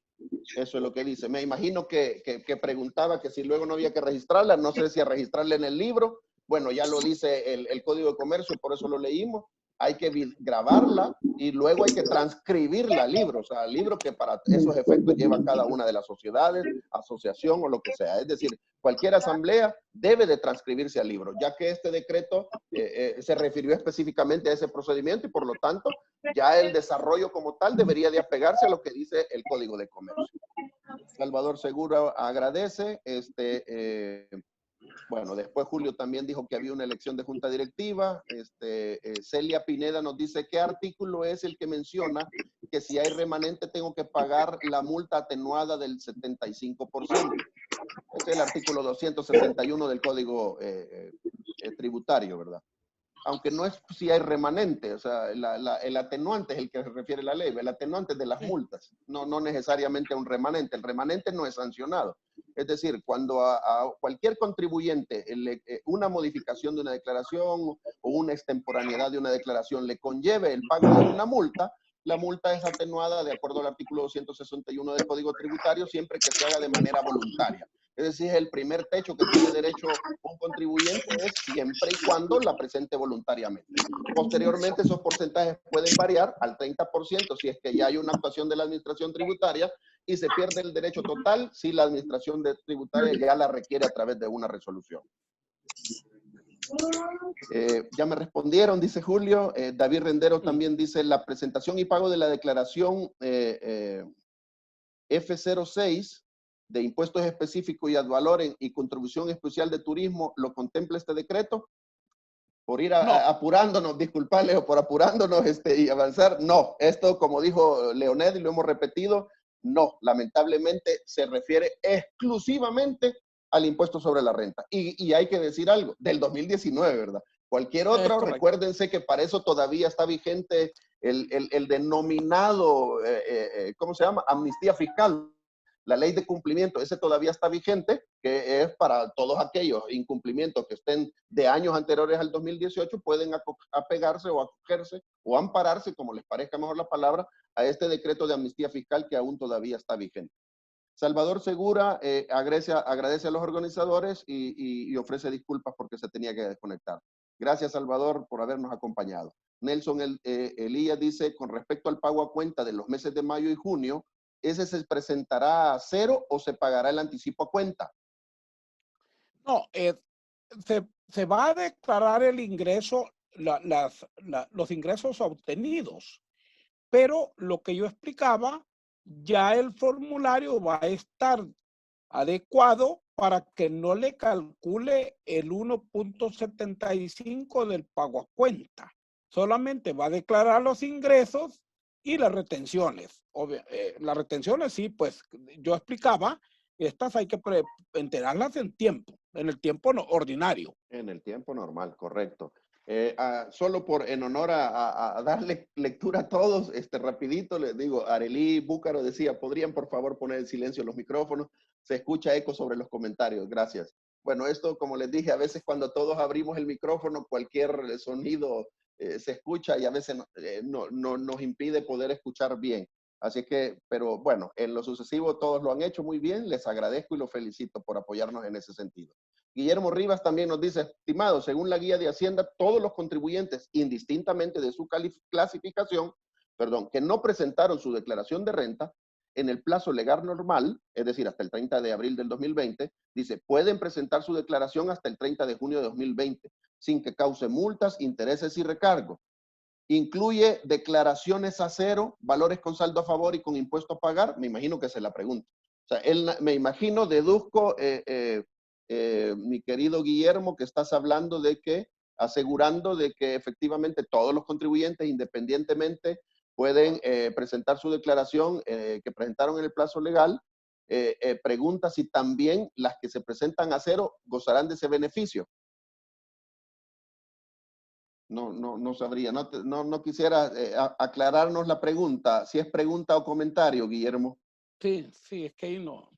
eso es lo que dice. Me imagino que preguntaba que si luego no había que registrarla, no sé si a registrarla en el libro. Bueno, ya lo dice el Código de Comercio, por eso lo leímos. Hay que grabarla y luego hay que transcribirla al libro, o sea, al libro que para esos efectos lleva cada una de las sociedades, asociación o lo que sea. Es decir, cualquier asamblea debe de transcribirse al libro, ya que este decreto se refirió específicamente a ese procedimiento y por lo tanto ya el desarrollo como tal debería de apegarse a lo que dice el Código de Comercio. Salvador Segura agradece, bueno, después Julio también dijo que había una elección de junta directiva. Celia Pineda nos dice, ¿qué artículo es el que menciona que si hay remanente tengo que pagar la multa atenuada del 75%? Es el artículo 261 del Código Tributario, ¿verdad? Aunque no es si hay remanente, o sea, el atenuante es el que se refiere la ley, el atenuante es de las multas, no necesariamente a un remanente. El remanente no es sancionado. Es decir, cuando a cualquier contribuyente una modificación de una declaración o una extemporaneidad de una declaración le conlleve el pago de una multa, la multa es atenuada de acuerdo al artículo 261 del Código Tributario siempre que se haga de manera voluntaria. Es decir, el primer techo que tiene derecho un contribuyente es siempre y cuando la presente voluntariamente. Posteriormente, esos porcentajes pueden variar al 30% si es que ya hay una actuación de la administración tributaria y se pierde el derecho total si la administración tributaria ya la requiere a través de una resolución. Ya me respondieron, dice Julio. David Rendero también dice, la presentación y pago de la declaración F06 de impuestos específicos y ad valorem y contribución especial de turismo, ¿lo contempla este decreto? Por ir apurándonos, disculpa Leo, por apurándonos y avanzar. No, esto como dijo Leoned y lo hemos repetido, no, lamentablemente se refiere exclusivamente al impuesto sobre la renta. Y hay que decir algo, del 2019, ¿verdad? Cualquier otro, recuérdense que para eso todavía está vigente el denominado, ¿cómo se llama? Amnistía fiscal. La ley de cumplimiento, ese todavía está vigente, que es para todos aquellos incumplimientos que estén de años anteriores al 2018, pueden apegarse o acogerse o ampararse, como les parezca mejor la palabra, a este decreto de amnistía fiscal que aún todavía está vigente. Salvador Segura agradece a los organizadores y ofrece disculpas porque se tenía que desconectar. Gracias, Salvador, por habernos acompañado. Nelson Elías dice, con respecto al pago a cuenta de los meses de mayo y junio, ¿ese se presentará a cero o se pagará el anticipo a cuenta? No, se va a declarar el ingreso, los ingresos obtenidos, pero lo que yo explicaba, ya el formulario va a estar adecuado para que no le calcule el 1.75 del pago a cuenta. Solamente va a declarar los ingresos y las retenciones. Las retenciones, sí, pues yo explicaba, estas hay que enterarlas en tiempo, en el tiempo ordinario. En el tiempo normal, correcto. Solo en honor a darle lectura a todos, rapidito les digo, Arelí Búcaro decía, ¿podrían por favor poner en silencio los micrófonos? Se escucha eco sobre los comentarios, gracias. Bueno, esto como les dije, a veces cuando todos abrimos el micrófono, cualquier sonido se escucha y a veces nos impide poder escuchar bien. Así que, pero bueno, en lo sucesivo todos lo han hecho muy bien, les agradezco y los felicito por apoyarnos en ese sentido. Guillermo Rivas también nos dice, estimado, según la guía de Hacienda, todos los contribuyentes, indistintamente de su clasificación, que no presentaron su declaración de renta en el plazo legal normal, es decir, hasta el 30 de abril del 2020, dice, pueden presentar su declaración hasta el 30 de junio de 2020, sin que cause multas, intereses y recargos. Incluye declaraciones a cero, valores con saldo a favor y con impuesto a pagar, me imagino que se la pregunta. O sea, me imagino, deduzco, mi querido Guillermo, que estás hablando de que, asegurando de que efectivamente todos los contribuyentes, independientemente, pueden presentar su declaración que presentaron en el plazo legal. Pregunta si también las que se presentan a cero gozarán de ese beneficio. No sabría. No quisiera aclararnos la pregunta. Si es pregunta o comentario, Guillermo. Sí, es que ahí no.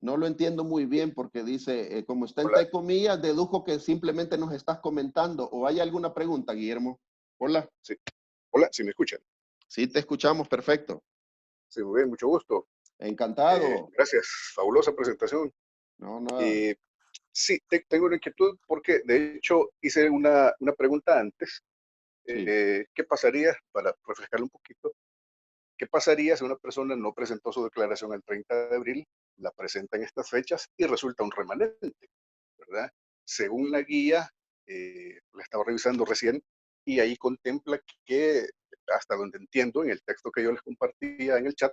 No lo entiendo muy bien porque dice, como está Hola. entre comillas, dedujo que simplemente nos estás comentando. ¿O hay alguna pregunta, Guillermo? Hola. Sí. Hola, ¿sí me escuchan? Sí, te escuchamos, perfecto. Sí, muy bien, mucho gusto. Encantado. Gracias, fabulosa presentación. No, no. Sí, tengo una inquietud porque de hecho hice una pregunta antes. Sí. ¿Qué pasaría, para refrescarlo un poquito, qué pasaría si una persona no presentó su declaración el 30 de abril, la presenta en estas fechas y resulta un remanente, ¿verdad? Según la guía, la estaba revisando recién y ahí contempla que, hasta donde entiendo en el texto que yo les compartía en el chat,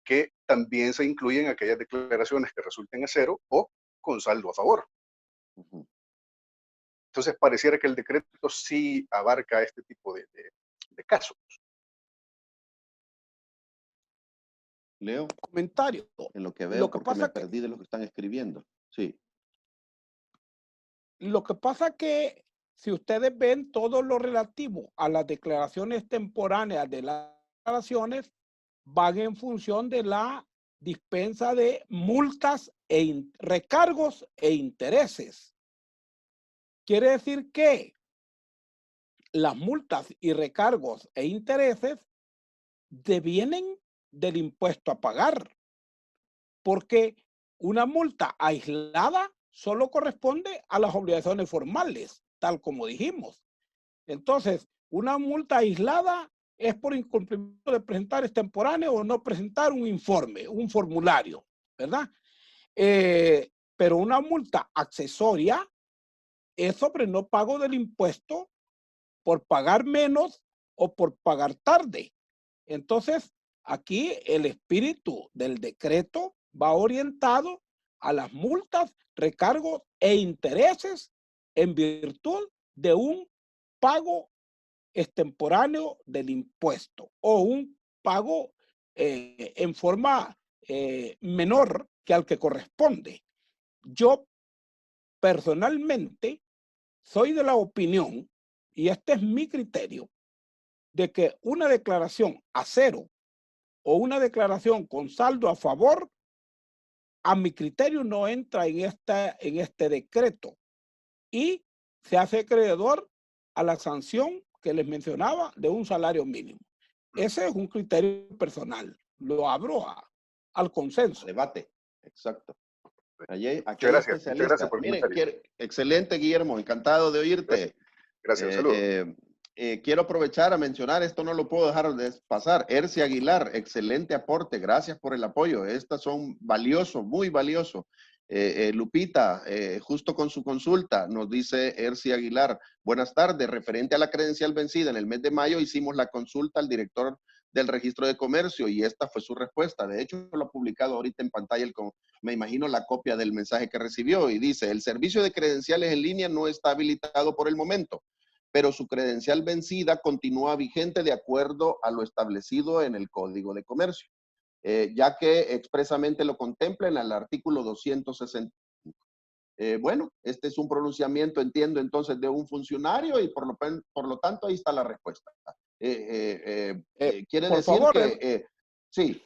que también se incluyen aquellas declaraciones que resulten a cero o con saldo a favor. Ujú. Entonces pareciera que el decreto sí abarca este tipo de casos. Leo, Comentario. en lo que Lo veo, que porque me pasa que perdí de lo que están escribiendo. Sí. Lo que pasa que si ustedes ven todo lo relativo a las declaraciones temporáneas de las declaraciones, van en función de la dispensa de multas recargos e intereses. Quiere decir que las multas y recargos e intereses devienen del impuesto a pagar, porque una multa aislada solo corresponde a las obligaciones formales, tal como dijimos. Entonces, una multa aislada es por incumplimiento de presentar extemporáneo o no presentar un informe, un formulario, ¿verdad? Pero una multa accesoria es sobre no pago del impuesto por pagar menos o por pagar tarde. Entonces, aquí el espíritu del decreto va orientado a las multas, recargos e intereses en virtud de un pago extemporáneo del impuesto o un pago en forma menor que al que corresponde. Yo personalmente soy de la opinión, y este es mi criterio, de que una declaración a cero o una declaración con saldo a favor, a mi criterio no entra en este decreto y se hace acreedor a la sanción que les mencionaba de un salario mínimo. Ese es un criterio personal. Lo abro al consenso. Debate. Exacto. Aquí Muchas hay gracias especialistas. por el Miren, comentario. excelente, Guillermo. Encantado de oírte. Gracias, un saludo. Quiero aprovechar a mencionar, esto no lo puedo dejar de pasar. Erci Aguilar, excelente aporte. Gracias por el apoyo. Estas son valiosos, muy valiosos. Lupita, justo con su consulta, nos dice Erci Aguilar, buenas tardes, referente a la credencial vencida en el mes de mayo, hicimos la consulta al director del registro de comercio y esta fue su respuesta. De hecho, lo ha publicado ahorita en pantalla, me imagino la copia del mensaje que recibió y dice, el servicio de credenciales en línea no está habilitado por el momento, pero su credencial vencida continúa vigente de acuerdo a lo establecido en el Código de Comercio. Ya que expresamente lo contempla en el artículo 265. Bueno, este es un pronunciamiento, entiendo, entonces, de un funcionario y por lo tanto ahí está la respuesta. Quiere por decir favor, que, sí,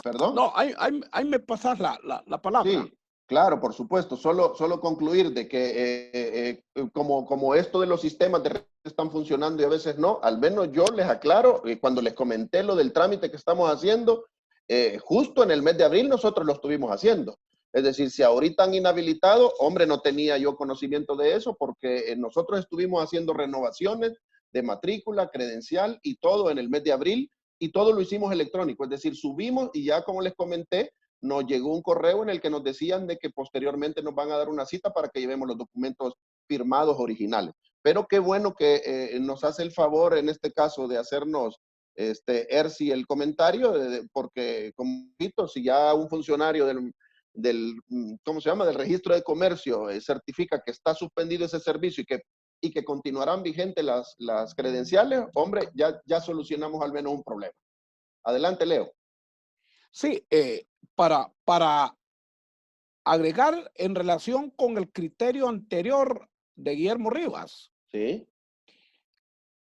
perdón. no, ahí me pasas la palabra. Sí, claro, por supuesto. Solo concluir de que como esto de los sistemas de red están funcionando y a veces no, al menos yo les aclaro, cuando les comenté lo del trámite que estamos haciendo, justo en el mes de abril nosotros lo estuvimos haciendo. Es decir, si ahorita han inhabilitado, hombre, no tenía yo conocimiento de eso porque nosotros estuvimos haciendo renovaciones de matrícula, credencial y todo en el mes de abril y todo lo hicimos electrónico. Es decir, subimos y ya como les comenté, nos llegó un correo en el que nos decían de que posteriormente nos van a dar una cita para que llevemos los documentos firmados originales. Pero qué bueno que nos hace el favor en este caso de hacernos Erci el comentario, porque como si ya un funcionario ¿cómo se llama? Del registro de comercio certifica que está suspendido ese servicio y que continuarán vigentes las credenciales, hombre, ya solucionamos al menos un problema. Adelante, Leo. Sí, para agregar en relación con el criterio anterior de Guillermo Rivas, Sí.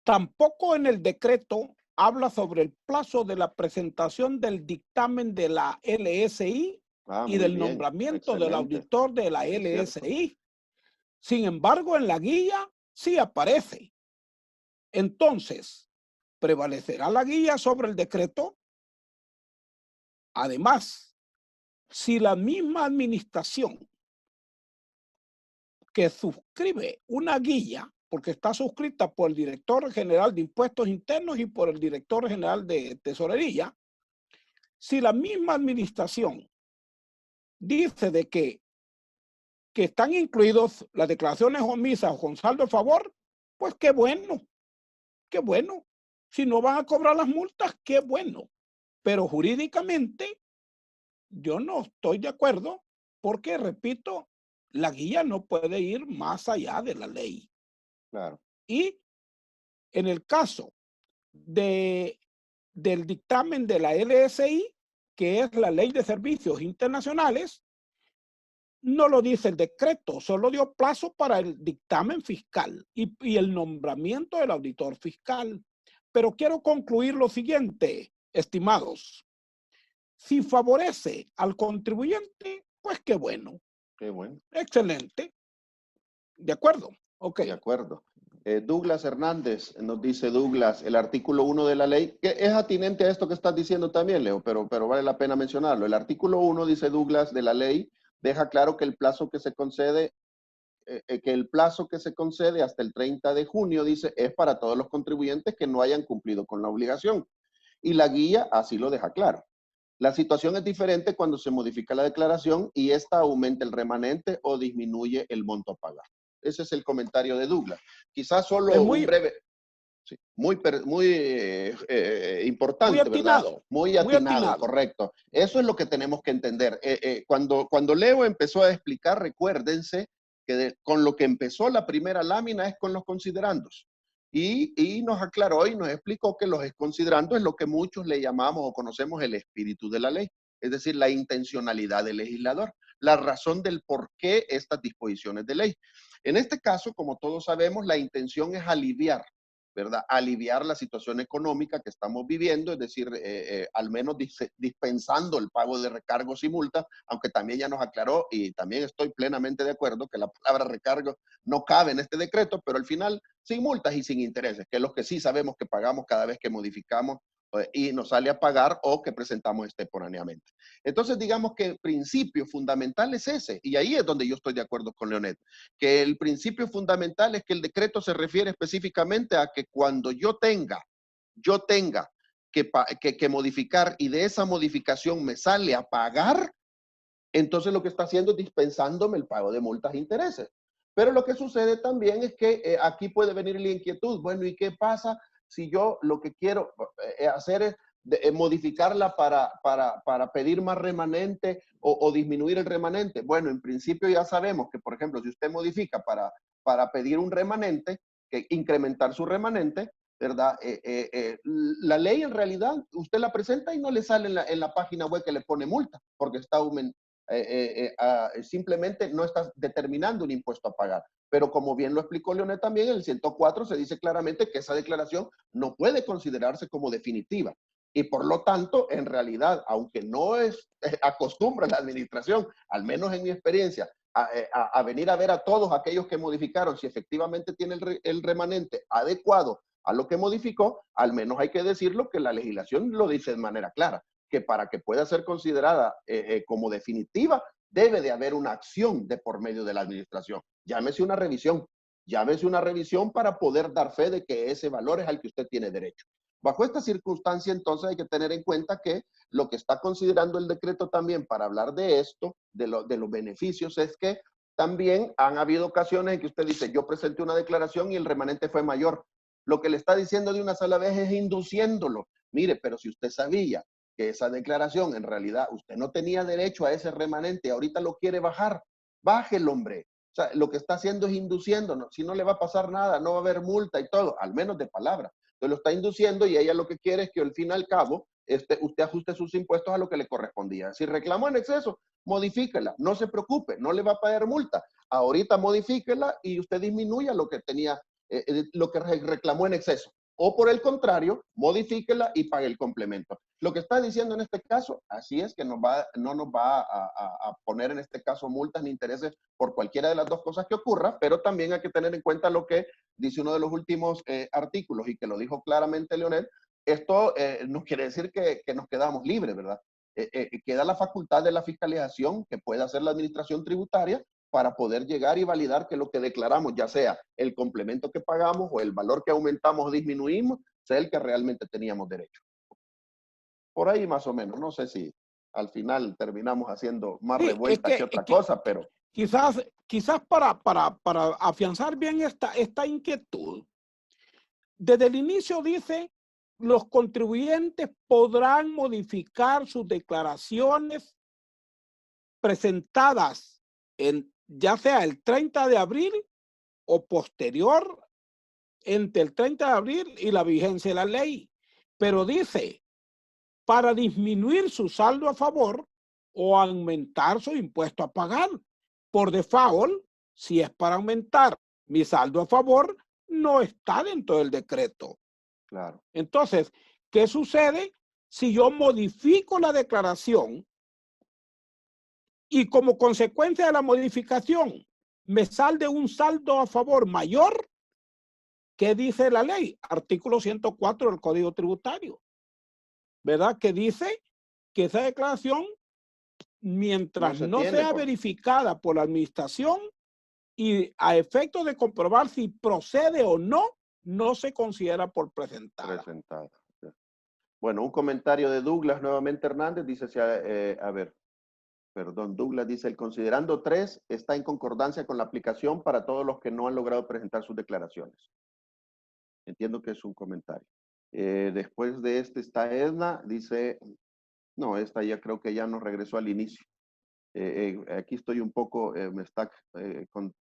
Tampoco en el decreto habla sobre el plazo de la presentación del dictamen de la LSI y del nombramiento del auditor de la LSI. Sin embargo, en la guía sí aparece. Entonces, ¿prevalecerá la guía sobre el decreto? Además, si la misma administración que suscribe una guía, porque está suscrita por el director general de Impuestos Internos y por el director general de Tesorería, si la misma administración dice de que están incluidos las declaraciones omisas con saldo a favor, pues qué bueno, qué bueno. Si no van a cobrar las multas, qué bueno. Pero jurídicamente yo no estoy de acuerdo porque, repito, la guía no puede ir más allá de la ley. Claro. Y en el caso del dictamen de la LSI, que es la Ley de Servicios Internacionales, no lo dice el decreto, solo dio plazo para el dictamen fiscal y el nombramiento del auditor fiscal. Pero quiero concluir lo siguiente, estimados. Si favorece al contribuyente, pues qué bueno. Qué bueno. Excelente. ¿De acuerdo? Ok. De acuerdo. Douglas Hernández, nos dice Douglas, el artículo 1 de la ley, que es atinente a esto que estás diciendo también, Leo, pero vale la pena mencionarlo. El artículo 1, dice Douglas, de la ley, deja claro que el plazo que se concede, hasta el 30 de junio, dice, es para todos los contribuyentes que no hayan cumplido con la obligación. Y la guía así lo deja claro. La situación es diferente cuando se modifica la declaración y esta aumenta el remanente o disminuye el monto a pagar. Ese es el comentario de Douglas. Quizás solo un breve, sí, muy importante, muy atinado, ¿verdad? Muy atinado, correcto. Eso es lo que tenemos que entender. Cuando Leo empezó a explicar, recuérdense que con lo que empezó la primera lámina es con los considerandos. Y nos aclaró y nos explicó que los considerandos es lo que muchos le llamamos o conocemos el espíritu de la ley, es decir, la intencionalidad del legislador, la razón del por qué estas disposiciones de ley. En este caso, como todos sabemos, la intención es aliviar, ¿verdad? Aliviar la situación económica que estamos viviendo, es decir, al menos dispensando el pago de recargos y multas, aunque también ya nos aclaró y también estoy plenamente de acuerdo que la palabra recargo no cabe en este decreto, pero al final sin multas y sin intereses, que es lo que sí sabemos que pagamos cada vez que modificamos y nos sale a pagar o que presentamos extemporáneamente. Entonces, digamos que el principio fundamental es ese, y ahí es donde yo estoy de acuerdo con Leonet, que el principio fundamental es que el decreto se refiere específicamente a que cuando yo tenga que modificar y de esa modificación me sale a pagar, entonces lo que está haciendo es dispensándome el pago de multas e intereses. Pero lo que sucede también es que aquí puede venir la inquietud. Bueno, ¿y qué pasa si yo lo que quiero hacer es modificarla para pedir más remanente o disminuir el remanente? Bueno, en principio ya sabemos que, por ejemplo, si usted modifica para pedir un remanente, que incrementar su remanente, ¿verdad? La ley en realidad usted la presenta y no le sale en la página web que le pone multa, porque está simplemente no está determinando un impuesto a pagar. Pero como bien lo explicó Leonet también, en el 104 se dice claramente que esa declaración no puede considerarse como definitiva. Y por lo tanto, en realidad, aunque no acostumbra la administración, al menos en mi experiencia, a venir a ver a todos aquellos que modificaron si efectivamente tiene el remanente adecuado a lo que modificó, al menos hay que decirlo que la legislación lo dice de manera clara, que para que pueda ser considerada como definitiva, debe de haber una acción de por medio de la administración. Llámese una revisión para poder dar fe de que ese valor es al que usted tiene derecho. Bajo esta circunstancia, entonces, hay que tener en cuenta que lo que está considerando el decreto también para hablar de esto, de los beneficios, es que también han habido ocasiones en que usted dice, yo presenté una declaración y el remanente fue mayor. Lo que le está diciendo de una sola vez es induciéndolo. Mire, pero si usted sabía que esa declaración en realidad usted no tenía derecho a ese remanente, ahorita lo quiere bajar, bájelo, hombre. O sea, lo que está haciendo es induciéndonos. Si no le va a pasar nada, no va a haber multa y todo, al menos de palabra. Entonces lo está induciendo y ella lo que quiere es que al fin y al cabo usted ajuste sus impuestos a lo que le correspondía. Si reclamó en exceso, modifíquela, no se preocupe, no le va a pagar multa. Ahorita modifíquela y usted disminuya lo que tenía lo que reclamó en exceso. O por el contrario, modifíquela y pague el complemento. Lo que está diciendo en este caso, así es que no nos va a poner en este caso multas ni intereses por cualquiera de las dos cosas que ocurra, pero también hay que tener en cuenta lo que dice uno de los últimos artículos y que lo dijo claramente Leonel. Esto no quiere decir que nos quedamos libres, ¿verdad? Queda la facultad de la fiscalización que puede hacer la administración tributaria para poder llegar y validar que lo que declaramos, ya sea el complemento que pagamos o el valor que aumentamos o disminuimos, sea el que realmente teníamos derecho. Por ahí más o menos. No sé si al final terminamos haciendo más revuelta que otra cosa, pero... Quizás para afianzar bien esta inquietud, desde el inicio dice, los contribuyentes podrán modificar sus declaraciones presentadas ya sea el 30 de abril o posterior entre el 30 de abril y la vigencia de la ley. Pero dice, para disminuir su saldo a favor o aumentar su impuesto a pagar. Por default, si es para aumentar mi saldo a favor, no está dentro del decreto. Claro. Entonces, ¿qué sucede si yo modifico la declaración y como consecuencia de la modificación me sale un saldo a favor mayor? ¿Qué dice la ley? Artículo 104 del Código Tributario, ¿verdad? Que dice que esa declaración, mientras no sea verificada por la administración y a efecto de comprobar si procede o no, no se considera por presentada. Bueno, un comentario de Douglas nuevamente Hernández dice, Douglas dice, el considerando 3 está en concordancia con la aplicación para todos los que no han logrado presentar sus declaraciones. Entiendo que es un comentario. Después de este está Edna, dice, no, esta ya creo que ya nos regresó al inicio. Aquí estoy un poco, me está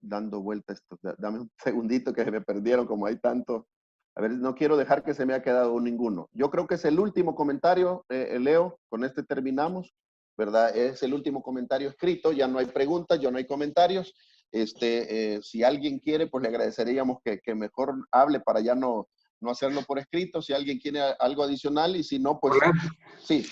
dando vuelta esto. Dame un segundito que se me perdieron como hay tanto. A ver, no quiero dejar que se me haya quedado ninguno. Yo creo que es el último comentario, Leo, con este terminamos, ¿verdad? Es el último comentario escrito, ya no hay preguntas, ya no hay comentarios. Si alguien quiere, pues le agradeceríamos que mejor hable para ya no hacerlo por escrito. Si alguien quiere algo adicional y si no, pues... Hola. Sí.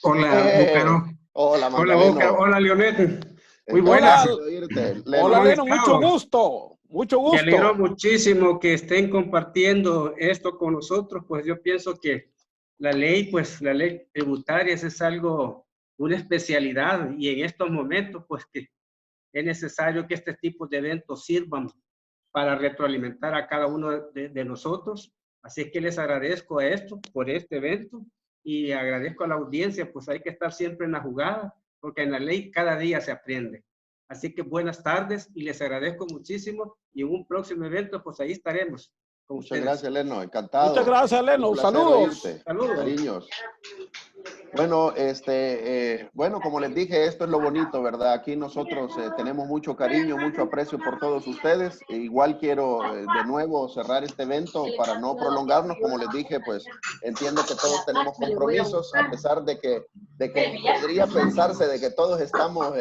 Hola, Búcaro. Hola, hola, Búcaro. Hola, Leonel. Muy buenas. Hola, Leno, mucho gusto. Mucho gusto. Me alegro muchísimo que estén compartiendo esto con nosotros, pues yo pienso que la ley tributaria es algo, una especialidad, y en estos momentos, pues que es necesario que este tipo de eventos sirvan para retroalimentar a cada uno de nosotros. Así es que les agradezco a esto, por este evento, y agradezco a la audiencia, pues hay que estar siempre en la jugada, porque en la ley cada día se aprende. Así que buenas tardes y les agradezco muchísimo, y en un próximo evento, pues ahí estaremos con ustedes. Muchas gracias, Leno, encantado. Muchas gracias, Leno, saludos. Saludos. Cariños. Bueno, bueno, como les dije, esto es lo bonito, ¿verdad? Aquí nosotros tenemos mucho cariño, mucho aprecio por todos ustedes. Igual quiero de nuevo cerrar este evento para no prolongarnos. Como les dije, pues entiendo que todos tenemos compromisos, a pesar de que podría pensarse de que todos estamos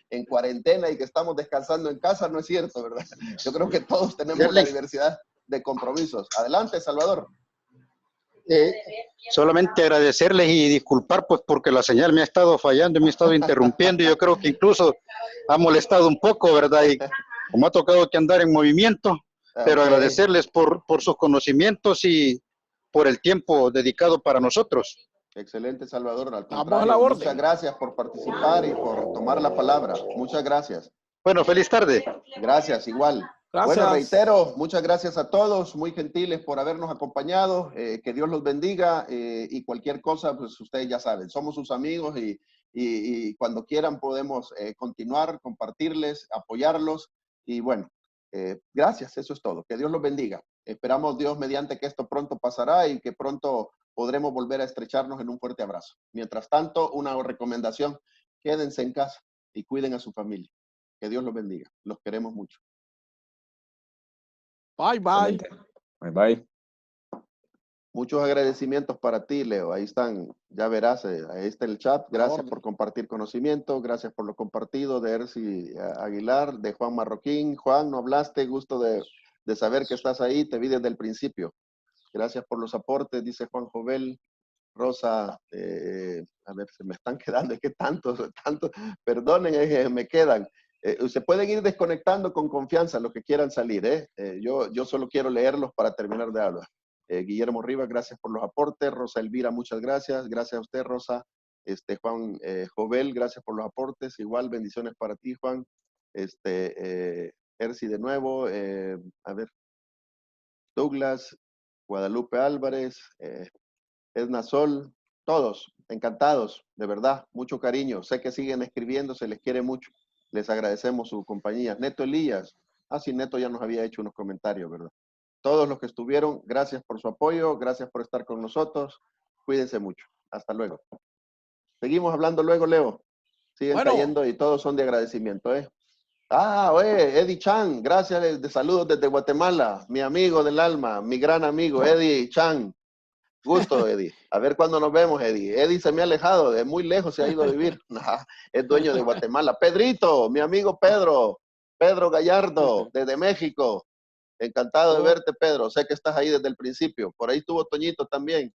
en cuarentena y que estamos descansando en casa. No es cierto, ¿verdad? Yo creo que todos tenemos la diversidad de compromisos. Adelante, Salvador. Solamente agradecerles y disculpar, pues porque la señal me ha estado fallando, me ha estado interrumpiendo, y yo creo que incluso ha molestado un poco, ¿verdad? Y como ha tocado que andar en movimiento, pero agradecerles por sus conocimientos y por el tiempo dedicado para nosotros. Excelente, Salvador. Al contrario, muchas gracias por participar y por tomar la palabra. Muchas gracias. Bueno, feliz tarde. Gracias, igual. Gracias. Bueno, reitero, muchas gracias a todos, muy gentiles por habernos acompañado, que Dios los bendiga, y cualquier cosa, pues ustedes ya saben, somos sus amigos y cuando quieran podemos continuar, compartirles, apoyarlos, y bueno, gracias, eso es todo, que Dios los bendiga. Esperamos Dios mediante que esto pronto pasará y que pronto podremos volver a estrecharnos en un fuerte abrazo. Mientras tanto, una recomendación, quédense en casa y cuiden a su familia. Que Dios los bendiga, los queremos mucho. Bye, bye. Bye, bye. Muchos agradecimientos para ti, Leo. Ahí están, ya verás, ahí está el chat. Gracias por compartir conocimiento, gracias por lo compartido de Erci Aguilar, de Juan Marroquín. Juan, no hablaste, gusto de de saber que estás ahí, te vi desde el principio. Gracias por los aportes, dice Juan Jovel. Rosa, a ver, se me están quedando, es que tantos, perdonen, me quedan. Se pueden ir desconectando con confianza los que quieran salir, yo solo quiero leerlos para terminar de hablar. Guillermo Rivas, gracias por los aportes. Rosa Elvira, muchas gracias. Gracias a usted, Rosa. Juan Jovel, gracias por los aportes. Igual, bendiciones para ti, Juan. Erci de nuevo. A ver, Douglas, Guadalupe Álvarez, Edna Sol, todos encantados, de verdad, mucho cariño. Sé que siguen escribiendo, se les quiere mucho. Les agradecemos su compañía. Neto Elías, sí, Neto ya nos había hecho unos comentarios, ¿verdad? Todos los que estuvieron, gracias por su apoyo, gracias por estar con nosotros. Cuídense mucho. Hasta luego. Seguimos hablando luego, Leo. Siguen cayendo y todos son de agradecimiento, ¿eh? Eddie Chan, gracias, de saludos desde Guatemala, mi amigo del alma, mi gran amigo, Eddie Chan. Gusto, Eddie. A ver cuándo nos vemos, Eddie. Eddie se me ha alejado, de muy lejos se ha ido a vivir. Es dueño de Guatemala. Pedrito, mi amigo Pedro Gallardo, desde México. Encantado de verte, Pedro. Sé que estás ahí desde el principio. Por ahí estuvo Toñito también.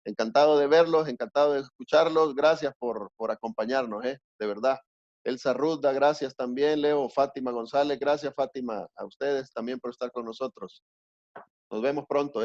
Encantado de verlos, encantado de escucharlos. Gracias por acompañarnos, de verdad. Elsa Ruzda, gracias también. Leo, Fátima González, gracias, Fátima. A ustedes también por estar con nosotros. Nos vemos pronto,